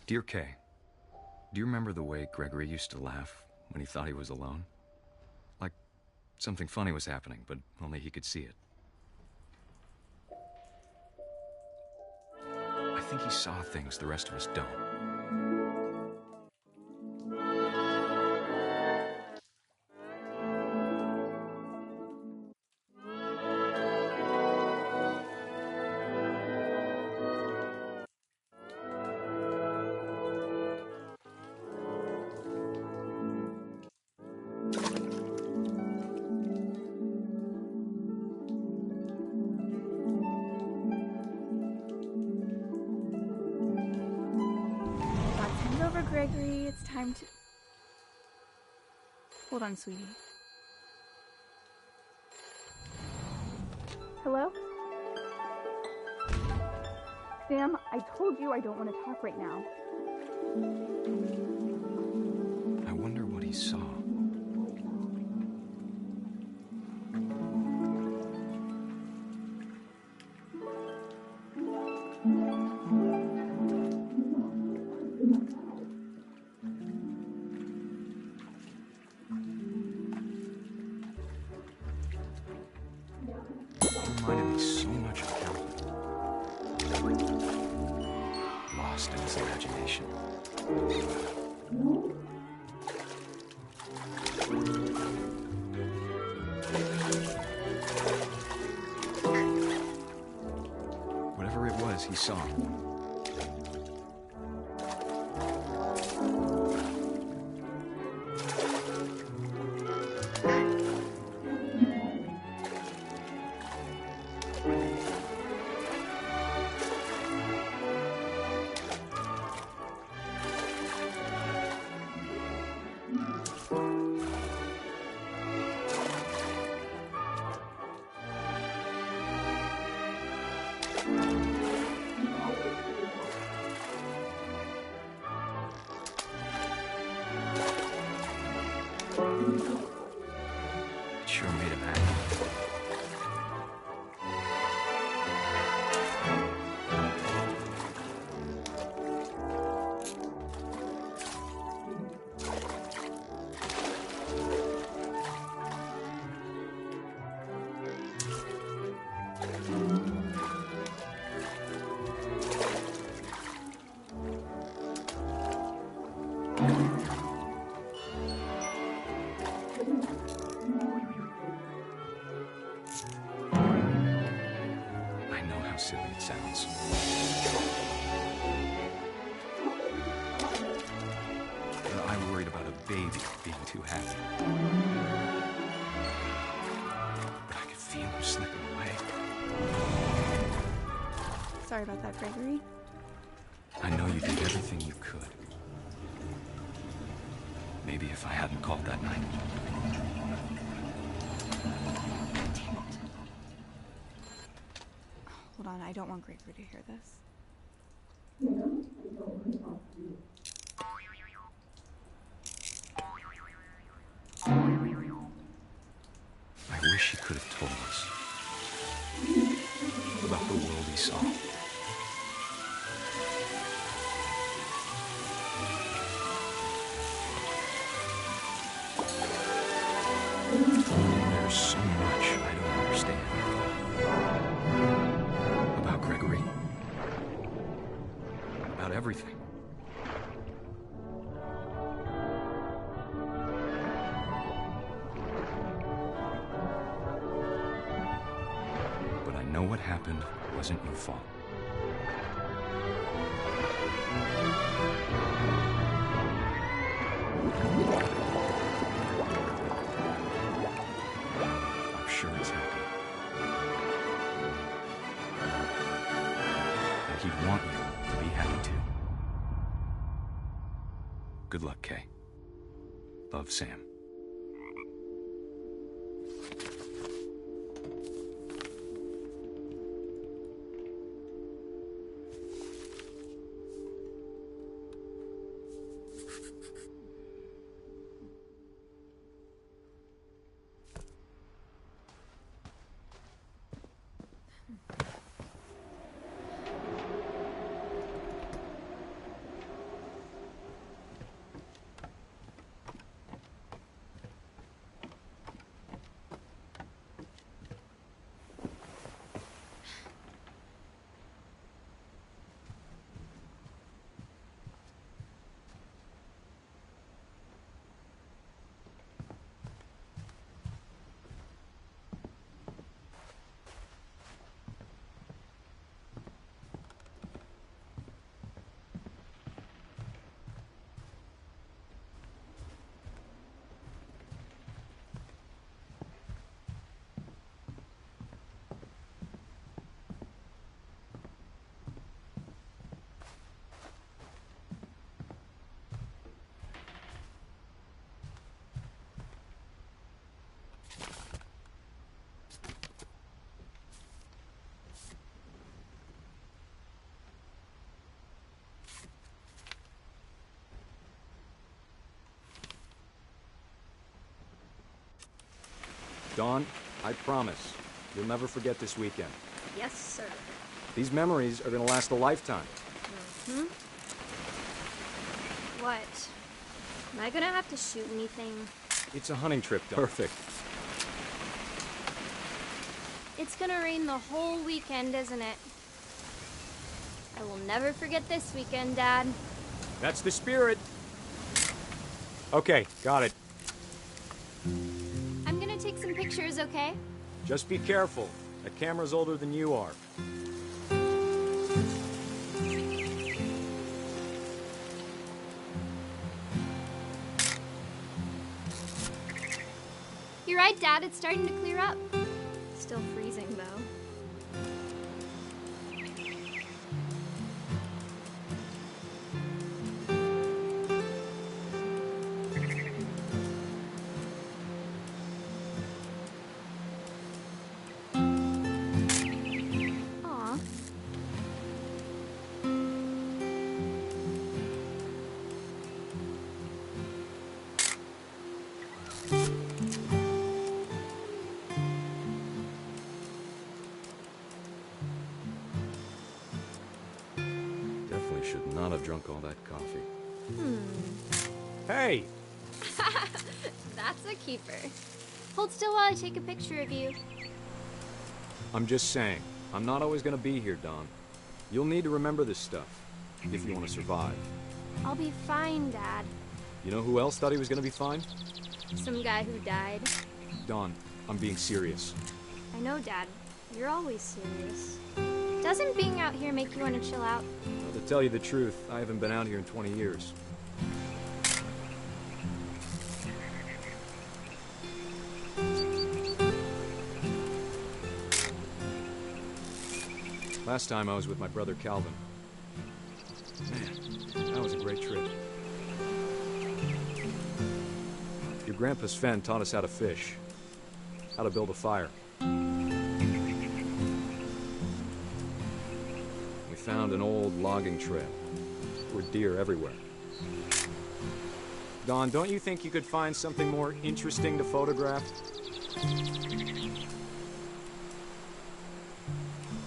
Dear Kay, do you remember the way Gregory used to laugh when he thought he was alone? Like something funny was happening, but only he could see it. I think he saw things the rest of us don't. Gregory, it's time to... Hold on, sweetie. Hello? Sam, I told you I don't want to talk right now. I wonder what he saw. Reminded me so much of Calvin. Lost in his imagination. Whatever it was, he saw. It sure made him happy. I know how silly it sounds. But I worried about a baby being too happy. But I could feel him slipping away. Sorry about that, Gregory. I know you did everything you could. Maybe if I hadn't called that night. Hold on, I don't want Gregory to hear this. I wish he could have told us about the world he saw. There's so much I don't understand about Gregory, about everything. But I know what happened wasn't your fault. I'm sure he's happy. And he'd want you to be happy too. Good luck, Kay. Love, Sam. Dawn, I promise, you'll never forget this weekend. Yes, sir. These memories are gonna last a lifetime. Hmm? What? Am I gonna have to shoot anything? It's a hunting trip, Dawn. Perfect. It's gonna rain the whole weekend, isn't it? I will never forget this weekend, Dad. That's the spirit. Okay, got it. I'm gonna take some pictures, okay? Just be careful. That camera's older than you are. You're right, Dad. It's starting to clear up. Still freezing, though. Aw. Definitely should not have drunk all that coffee. Hey! That's a keeper. Hold still while I take a picture of you. I'm just saying, I'm not always gonna be here, Dawn. You'll need to remember this stuff, if you want to survive. I'll be fine, Dad. You know who else thought he was gonna be fine? Some guy who died. Dawn, I'm being serious. I know, Dad. You're always serious. Doesn't being out here make you want to chill out? Well, to tell you the truth, I haven't been out here in 20 years. Last time I was with my brother Calvin. Man, that was a great trip. Your grandpa Sven taught us how to fish, how to build a fire. We found an old logging trail. There were deer everywhere. Dawn, don't you think you could find something more interesting to photograph?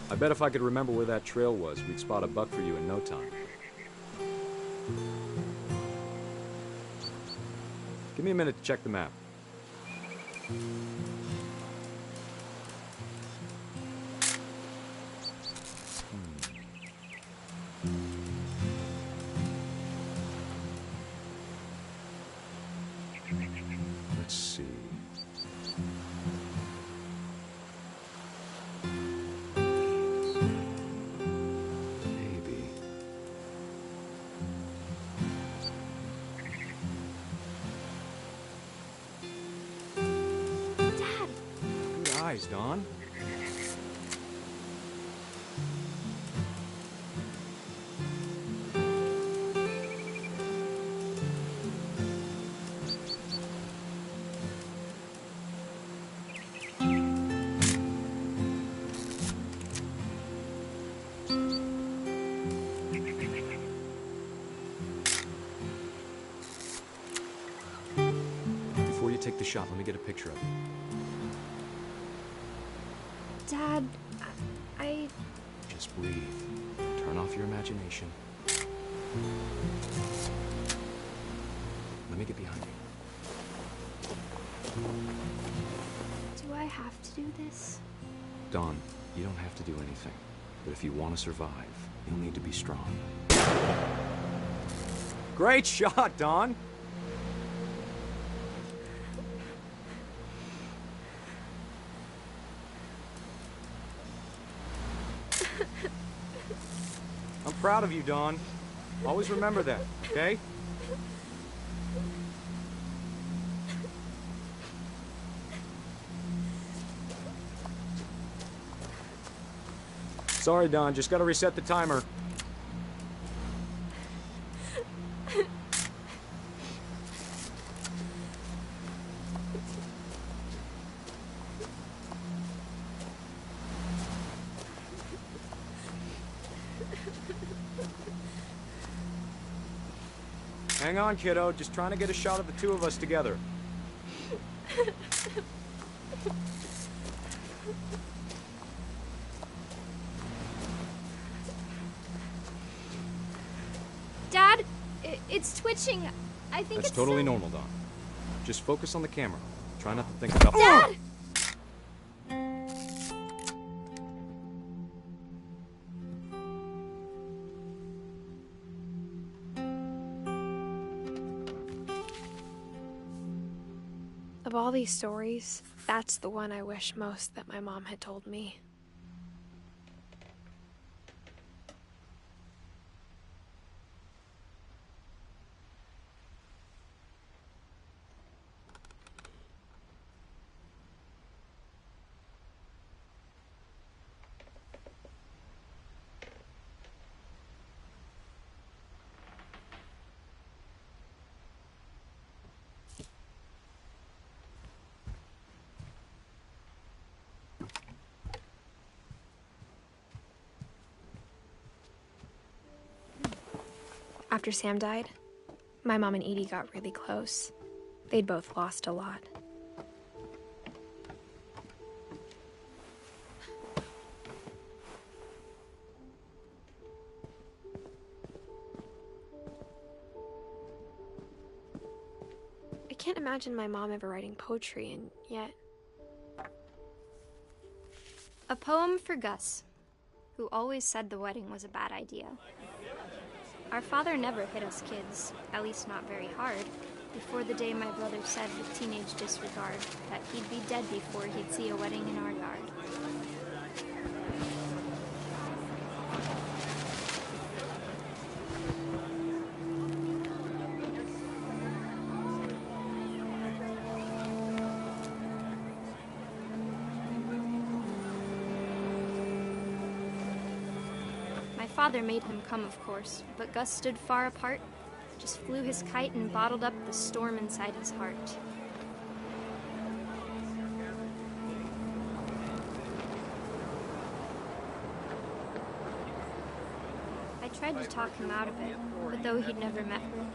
I bet if I could remember where that trail was, we'd spot a buck for you in no time. Give me a minute to check the map. Let's see. Maybe. Dad! Good eyes, Dawn. Before you take the shot, let me get a picture of you. Dad, I... Just breathe. Turn off your imagination. Let me get behind you. Do I have to do this? Dawn, you don't have to do anything. But if you want to survive, you'll need to be strong. Great shot, Dawn! I'm proud of you, Dawn. Always remember that, okay? Sorry, Dawn, just gotta reset the timer. Hang on, kiddo. Just trying to get a shot of the two of us together. Dad, it's twitching. I think That's it's totally normal, Dawn. Just focus on the camera. Try not to think about... Dad! Of all these stories, that's the one I wish most that my mom had told me. After Sam died, my mom and Edie got really close. They'd both lost a lot. I can't imagine my mom ever writing poetry, and yet... A poem for Gus, who always said the wedding was a bad idea. Our father never hit us kids, at least not very hard, before the day my brother said with teenage disregard that he'd be dead before he'd see a wedding in our yard. Father made him come, of course, but Gus stood far apart, just flew his kite and bottled up the storm inside his heart. I tried to talk him out of it, but though he'd never met her,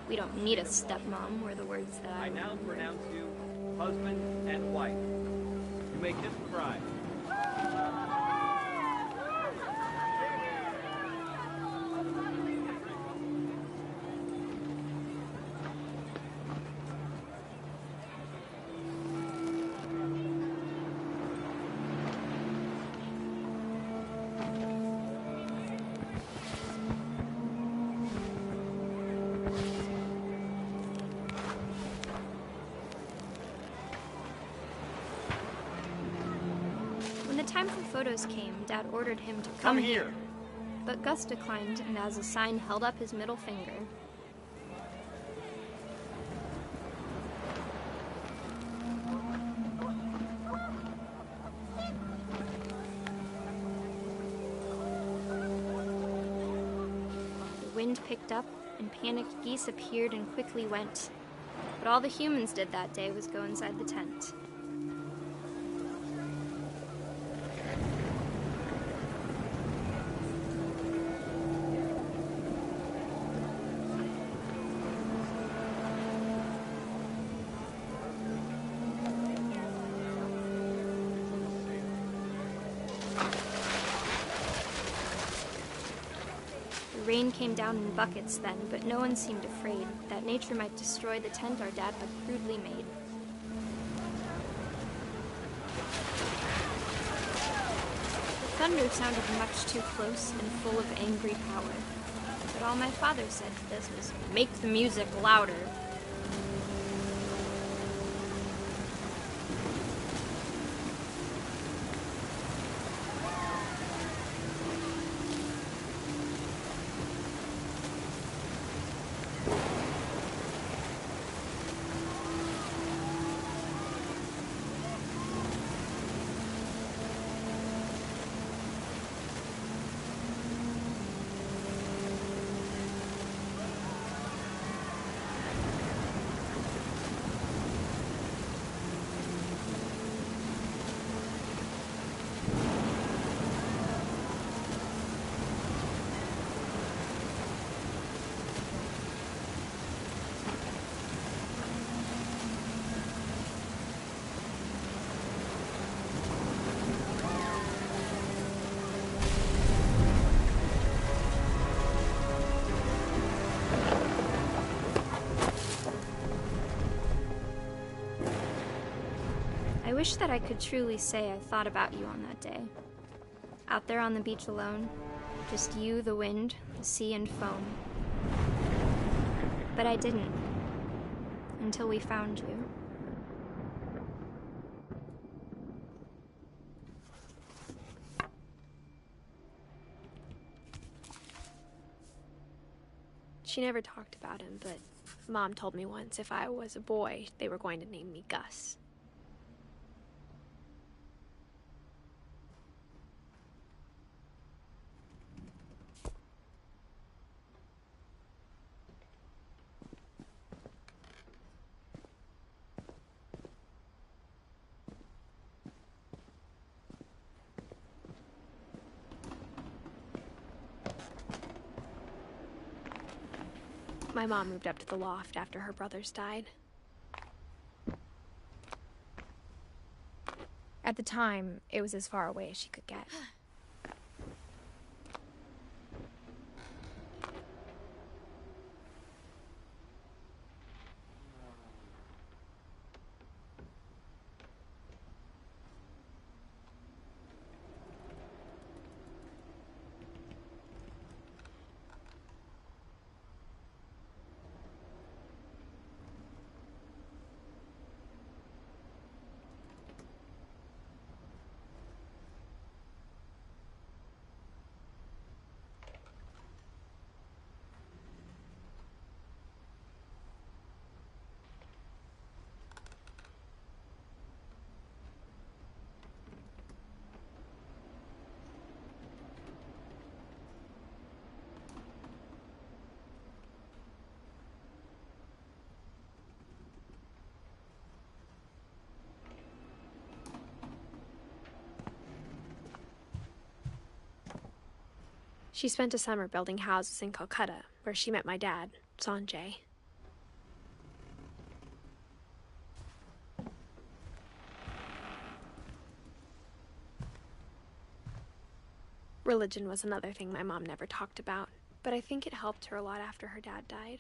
we don't need a stepmom were the words that I now pronounce you husband and wife. You may kiss the bride. Time for photos came, Dad ordered him to come here. But Gus declined, and as a sign held up his middle finger. The wind picked up, and panicked geese appeared and quickly went. But all the humans did that day was go inside the tent. Rain came down in buckets then, but no one seemed afraid that nature might destroy the tent our dad had crudely made. The thunder sounded much too close and full of angry power, but all my father said to this was, "Make the music louder." wish that I could truly say I thought about you on that day. Out there on the beach alone, just you, the wind, the sea, and foam. But I didn't. Until we found you. She never talked about him, but Mom told me once if I was a boy, they were going to name me Gus. My mom moved up to the loft after her brothers died. At the time, it was as far away as she could get. She spent a summer building houses in Calcutta, where she met my dad, Sanjay. Religion was another thing my mom never talked about, but I think it helped her a lot after her dad died.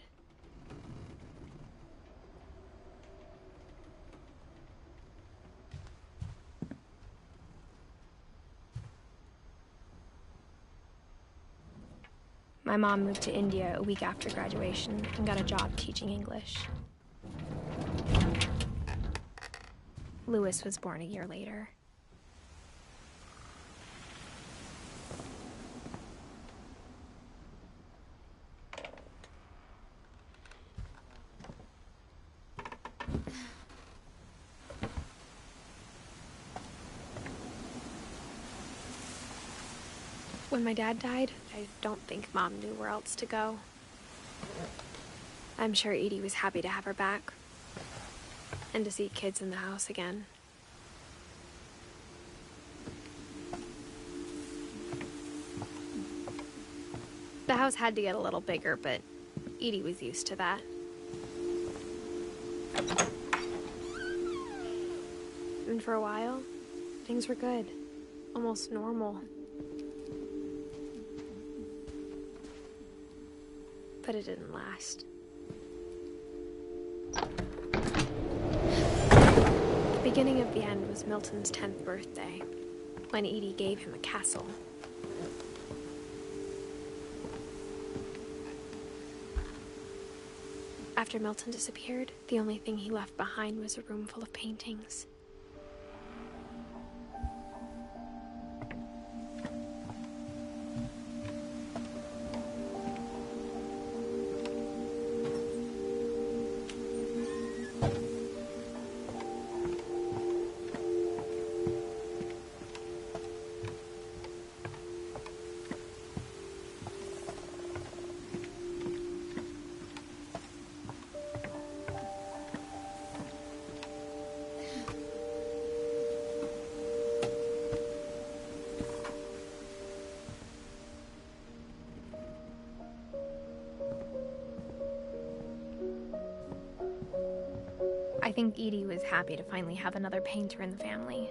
My mom moved to India a week after graduation and got a job teaching English. Louis was born a year later. When my dad died, I don't think Mom knew where else to go. I'm sure Edie was happy to have her back and to see kids in the house again. The house had to get a little bigger, but Edie was used to that. And for a while, things were good, almost normal. But it didn't last. The beginning of the end was Milton's 10th birthday, when Edie gave him a castle. After Milton disappeared, the only thing he left behind was a room full of paintings. I think Edie was happy to finally have another painter in the family.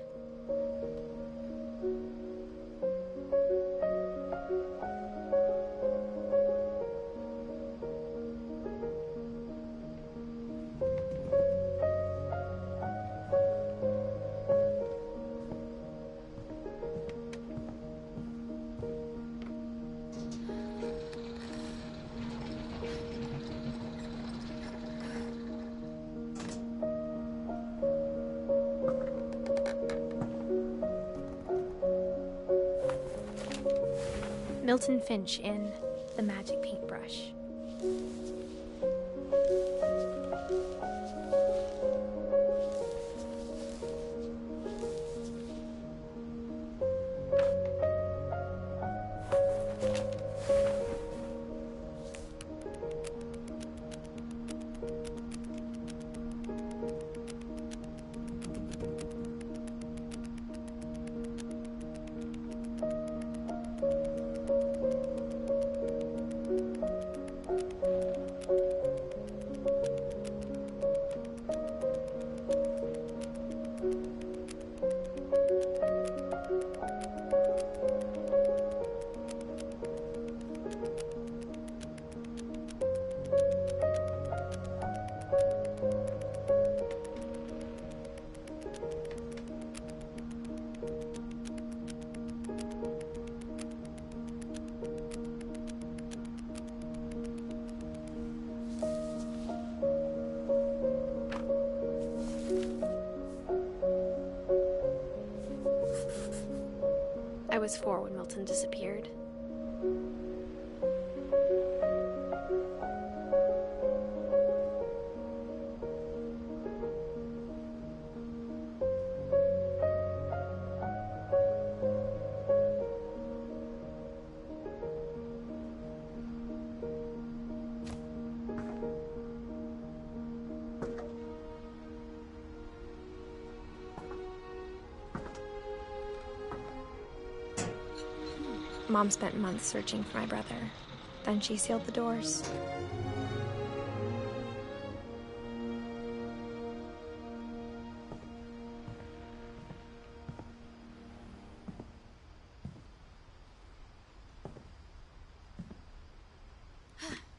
Milton Finch in The Magic Paintbrush. I was 4 when Milton disappeared. Mom spent months searching for my brother. Then she sealed the doors.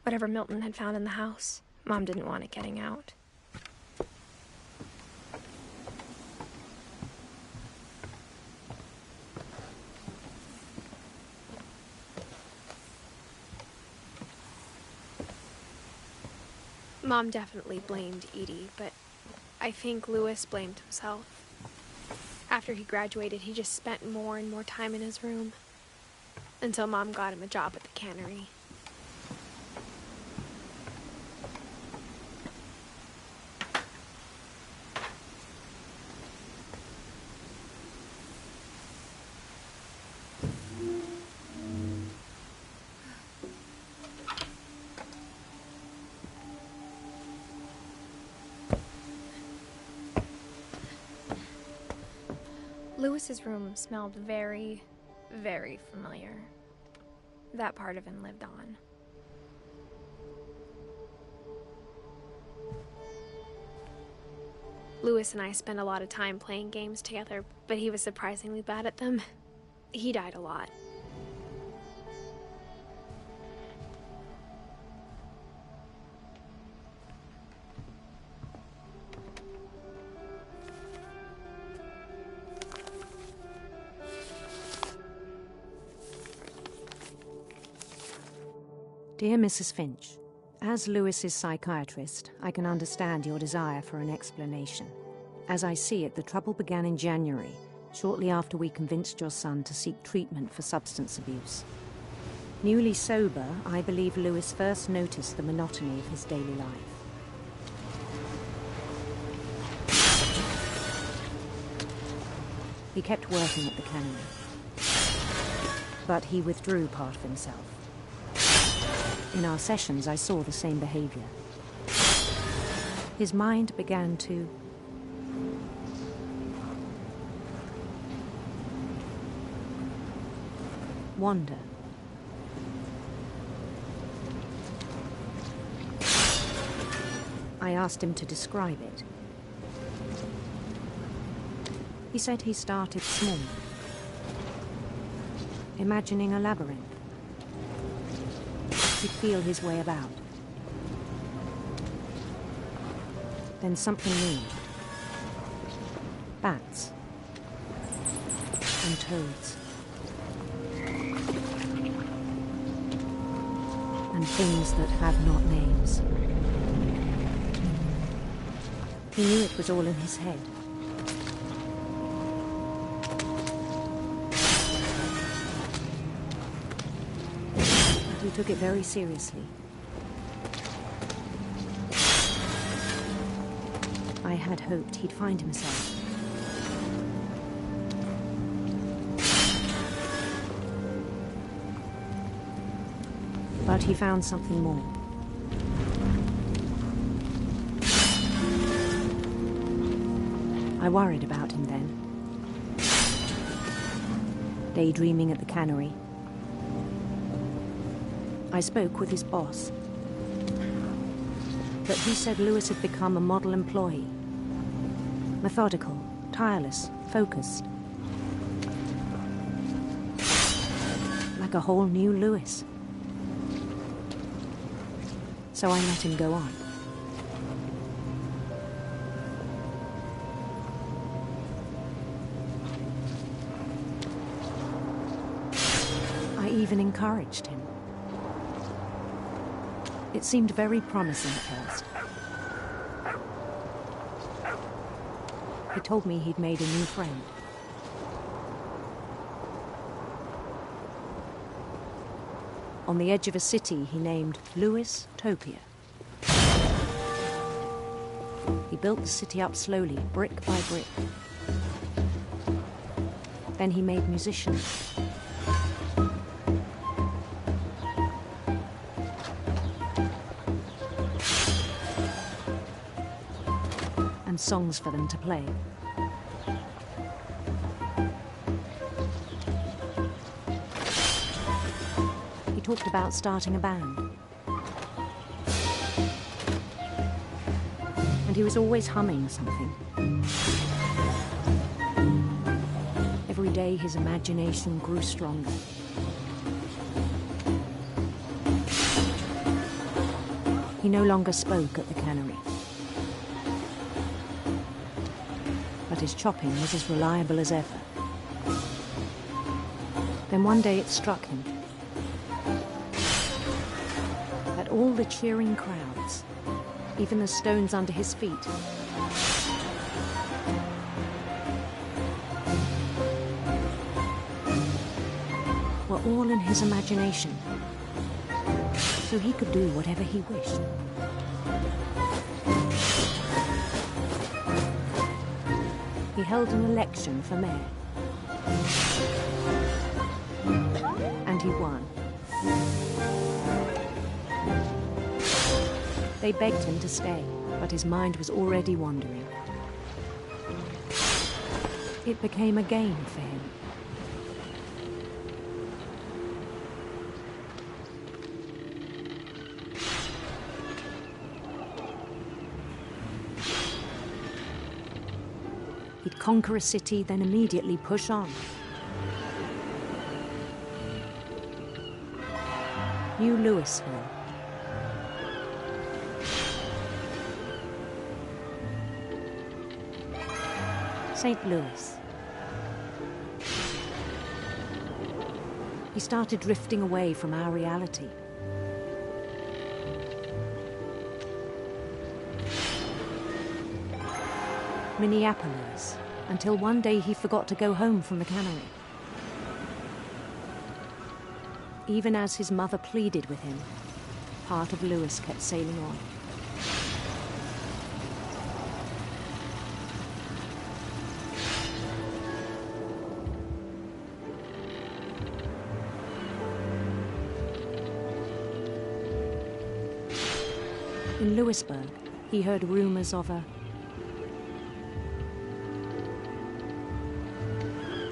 Whatever Milton had found in the house, Mom didn't want it getting out. Mom definitely blamed Edie, but I think Louis blamed himself. After he graduated, he just spent more and more time in his room, until Mom got him a job at the cannery. Louis's room smelled very, very familiar. That part of him lived on. Louis and I spent a lot of time playing games together, but he was surprisingly bad at them. He died a lot. Dear Mrs. Finch, as Louis's psychiatrist, I can understand your desire for an explanation. As I see it, the trouble began in January, shortly after we convinced your son to seek treatment for substance abuse. Newly sober, I believe Louis first noticed the monotony of his daily life. He kept working at the cannery, but he withdrew part of himself. In our sessions, I saw the same behavior. His mind began to wander. I asked him to describe it. He said he started small, imagining a labyrinth. He'd feel his way about. Then something moved. Bats. And toads. And things that have not names. He knew it was all in his head. He took it very seriously. I had hoped he'd find himself. But he found something more. I worried about him then. Daydreaming at the cannery. I spoke with his boss. But he said Louis had become a model employee. Methodical, tireless, focused. Like a whole new Louis. So I let him go on. I even encouraged him. It seemed very promising at first. He told me he'd made a new friend. On the edge of a city he named Louis Topia. He built the city up slowly, brick by brick. Then he made musicians. And songs for them to play. He talked about starting a band. And he was always humming something. Every day his imagination grew stronger. He no longer spoke at the cannery. But his chopping was as reliable as ever. Then one day it struck him that all the cheering crowds, even the stones under his feet, were all in his imagination, so he could do whatever he wished. He held an election for mayor. And he won. They begged him to stay, but his mind was already wandering. It became a game for him. He'd conquer a city, then immediately push on. New Louisville. St. Louis. He started drifting away from our reality. Minneapolis, until one day he forgot to go home from the cannery. Even as his mother pleaded with him, part of Louis kept sailing on. In Louisburg, he heard rumors of a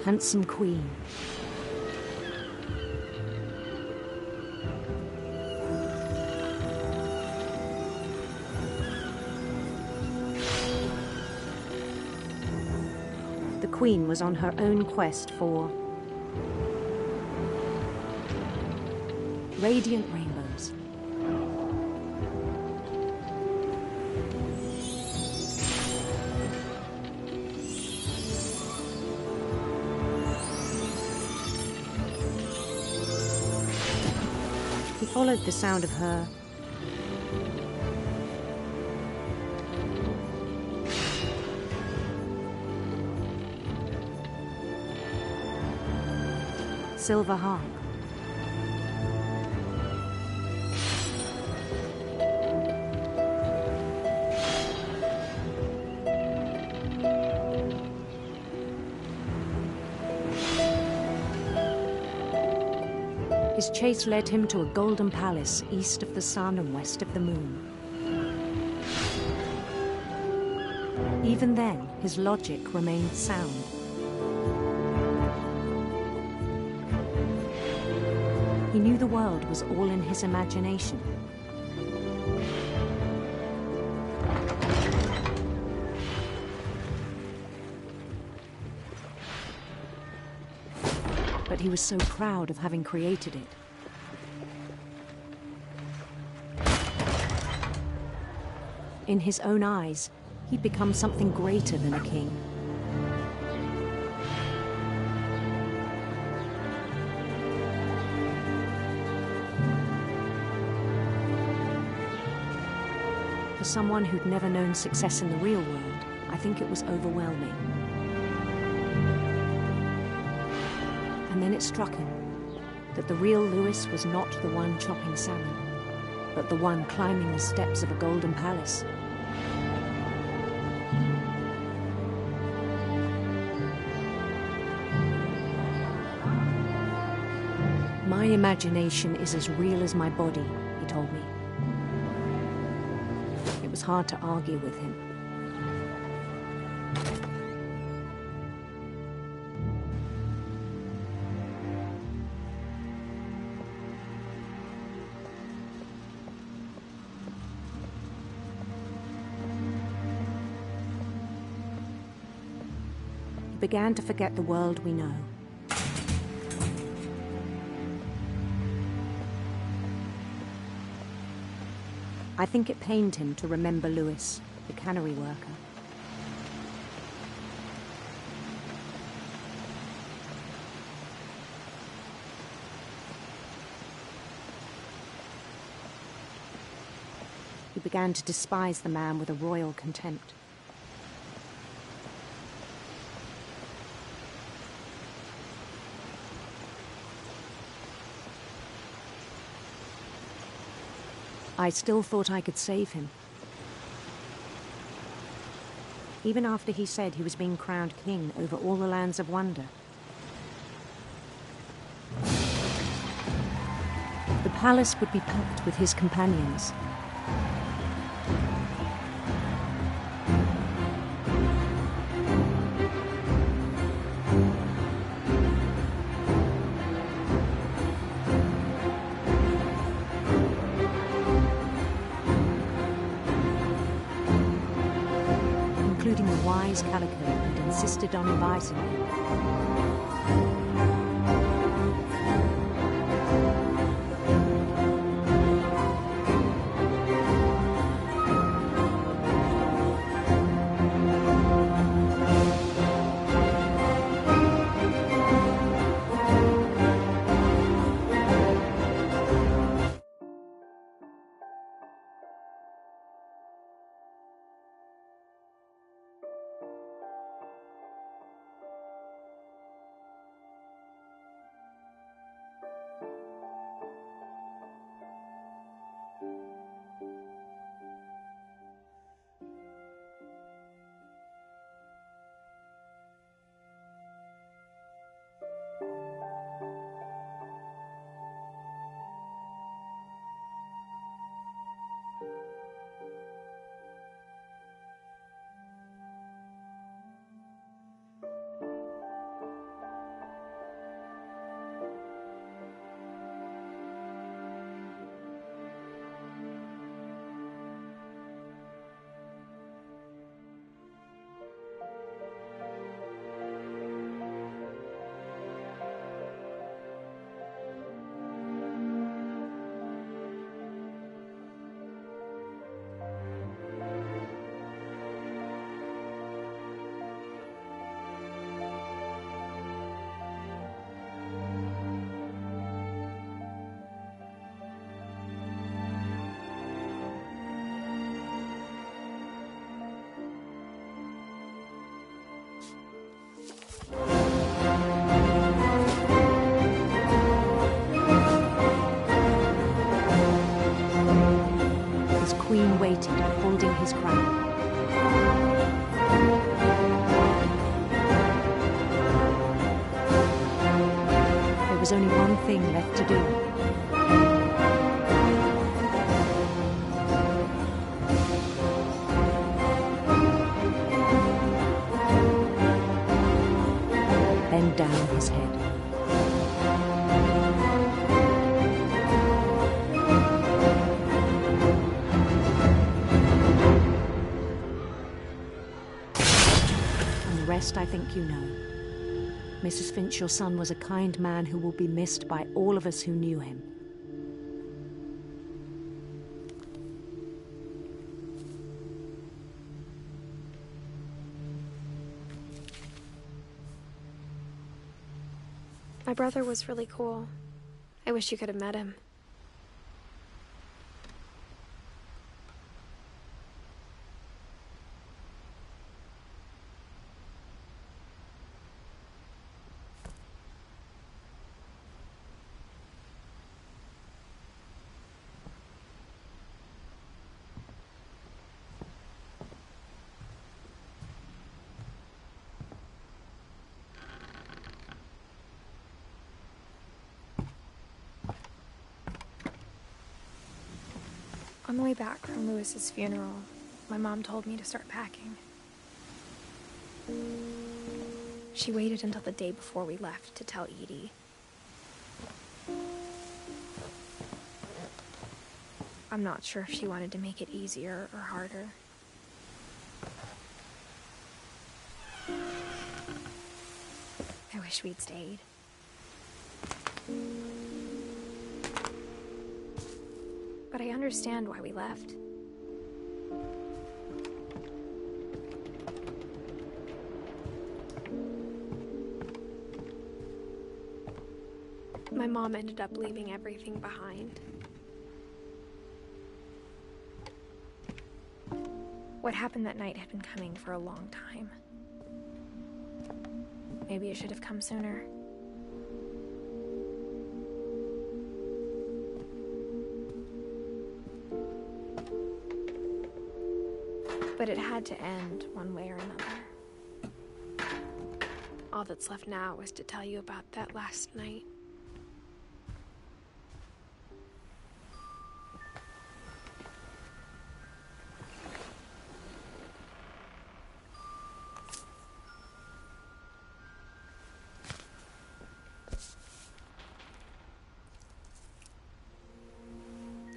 handsome queen. The queen was on her own quest for radiant rainbows. He followed the sound of her silver harp. His chase led him to a golden palace east of the sun and west of the moon. Even then, his logic remained sound. He knew the world was all in his imagination. But he was so proud of having created it. In his own eyes, he'd become something greater than a king. For someone who'd never known success in the real world, I think it was overwhelming. And then it struck him that the real Louis was not the one chopping salmon, but the one climbing the steps of a golden palace. My imagination is as real as my body, he told me. It was hard to argue with him. He began to forget the world we know. I think it pained him to remember Louis, the cannery worker. He began to despise the man with a royal contempt. I still thought I could save him. Even after he said he was being crowned king over all the lands of wonder. The palace would be packed with his companions. Including the wise Calico, and insisted on advising him. there was only one thing left to do. Bend down his head. And the rest I think you know. Mrs. Finch, your son was a kind man who will be missed by all of us who knew him. My brother was really cool. I wish you could have met him. On the way back from Lewis's funeral, my mom told me to start packing. She waited until the day before we left to tell Edie. I'm not sure if she wanted to make it easier or harder. I wish we'd stayed. But I understand why we left. My mom ended up leaving everything behind. What happened that night had been coming for a long time. Maybe it should have come sooner. But it had to end one way or another. All that's left now is to tell you about that last night.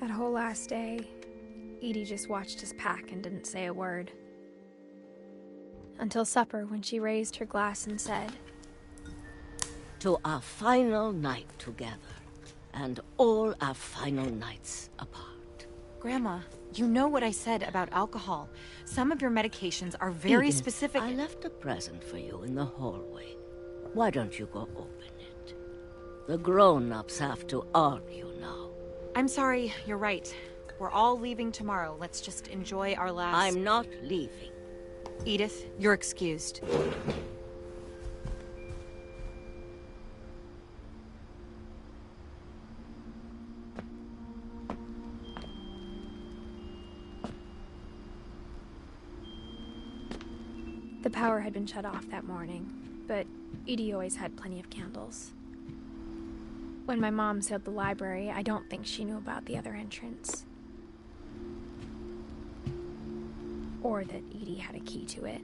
That whole last day, Edie just watched us pack and didn't say a word. Until supper, when she raised her glass and said, "To our final night together, and all our final nights apart." Grandma, you know what I said about alcohol. Some of your medications are very Edith, specific. I left a present for you in the hallway. Why don't you go open it? The grown-ups have to argue now. I'm sorry, you're right. We're all leaving tomorrow. Let's just enjoy our last... I'm not leaving. Edith, you're excused. The power had been shut off that morning, but Edie always had plenty of candles. When my mom sealed the library, I don't think she knew about the other entrance. Or that Edie had a key to it.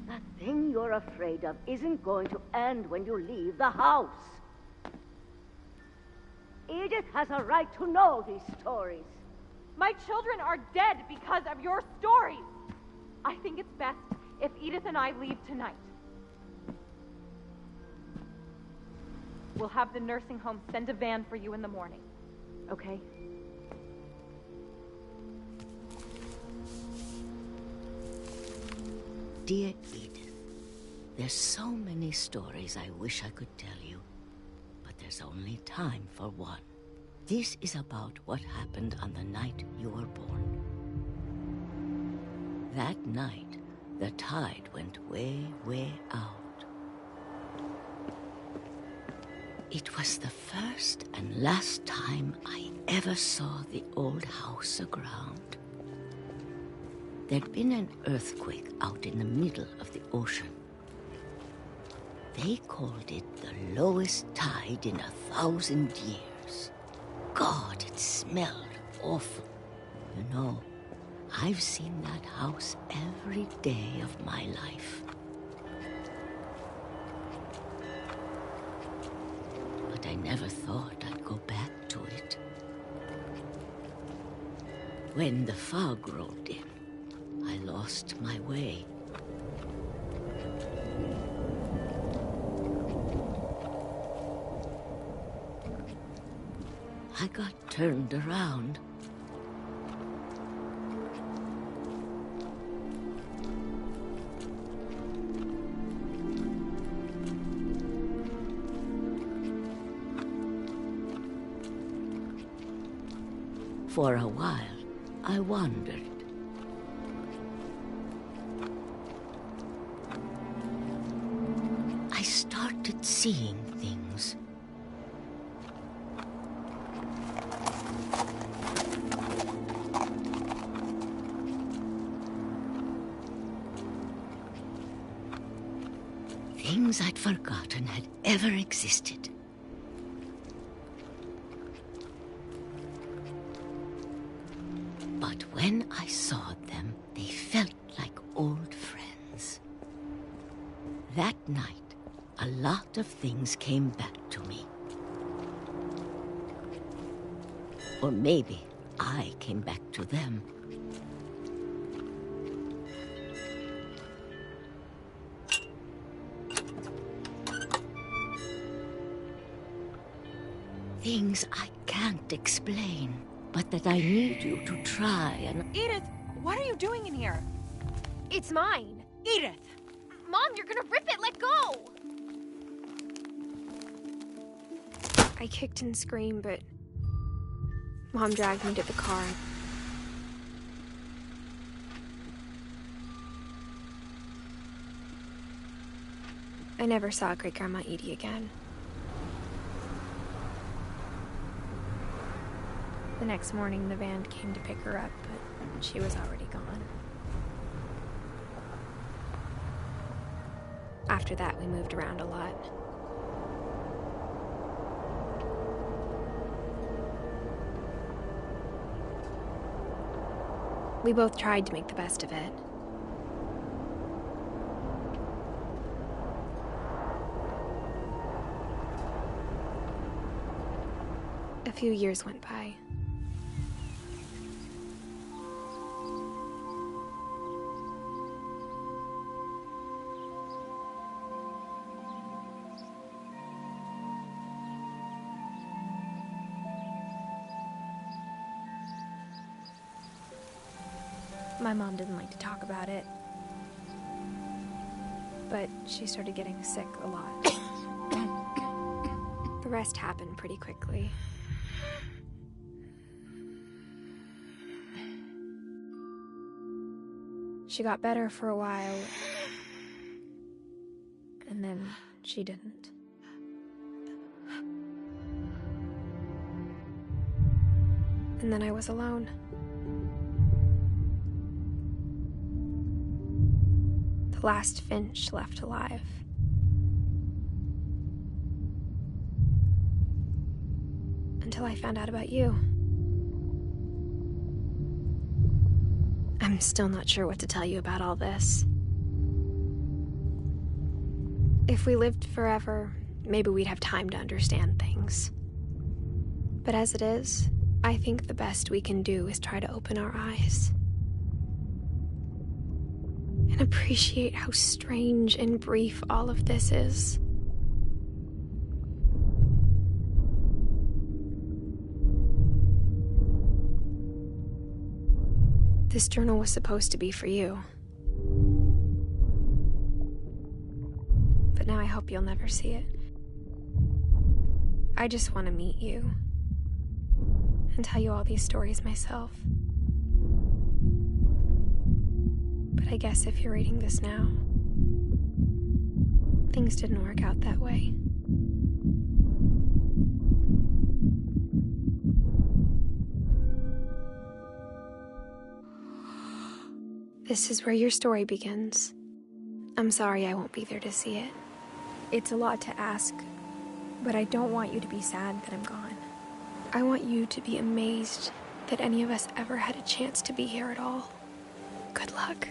That thing you're afraid of isn't going to end when you leave the house. Edith has a right to know these stories. My children are dead because of your stories. I think it's best if Edith and I leave tonight. We'll have the nursing home send a van for you in the morning, okay? Dear Edith, there's so many stories I wish I could tell you, but there's only time for one. This is about what happened on the night you were born. That night, the tide went way, way out. It was the first and last time I ever saw the old house aground. There'd been an earthquake out in the middle of the ocean. They called it the lowest tide in 1,000 years. God, it smelled awful. You know, I've seen that house every day of my life. But I never thought I'd go back to it. When the fog rolled in, I lost my way. I got turned around. For a while, I wandered. I started seeing things. Things I'd forgotten had ever existed. But when I saw them, they felt like old friends. That night, a lot of things came back to me. Or maybe I came back to them. Things I can't explain, but that I need you to try and... Edith, what are you doing in here? It's mine. Edith! Mom, you're gonna rip it! Let go! I kicked and screamed, but Mom dragged me to the car. I never saw Great-Grandma Edie again. The next morning, the van came to pick her up, but she was already gone. After that, we moved around a lot. We both tried to make the best of it. A few years went by. My mom didn't like to talk about it, but she started getting sick a lot. The rest happened pretty quickly. She got better for a while, and then she didn't. And then I was alone. The last Finch left alive. Until I found out about you. I'm still not sure what to tell you about all this. If we lived forever, maybe we'd have time to understand things. But as it is, I think the best we can do is try to open our eyes. And appreciate how strange and brief all of this is. This journal was supposed to be for you. But now I hope you'll never see it. I just want to meet you and tell you all these stories myself. But I guess if you're reading this now, things didn't work out that way. This is where your story begins. I'm sorry I won't be there to see it. It's a lot to ask, but I don't want you to be sad that I'm gone. I want you to be amazed that any of us ever had a chance to be here at all. Good luck.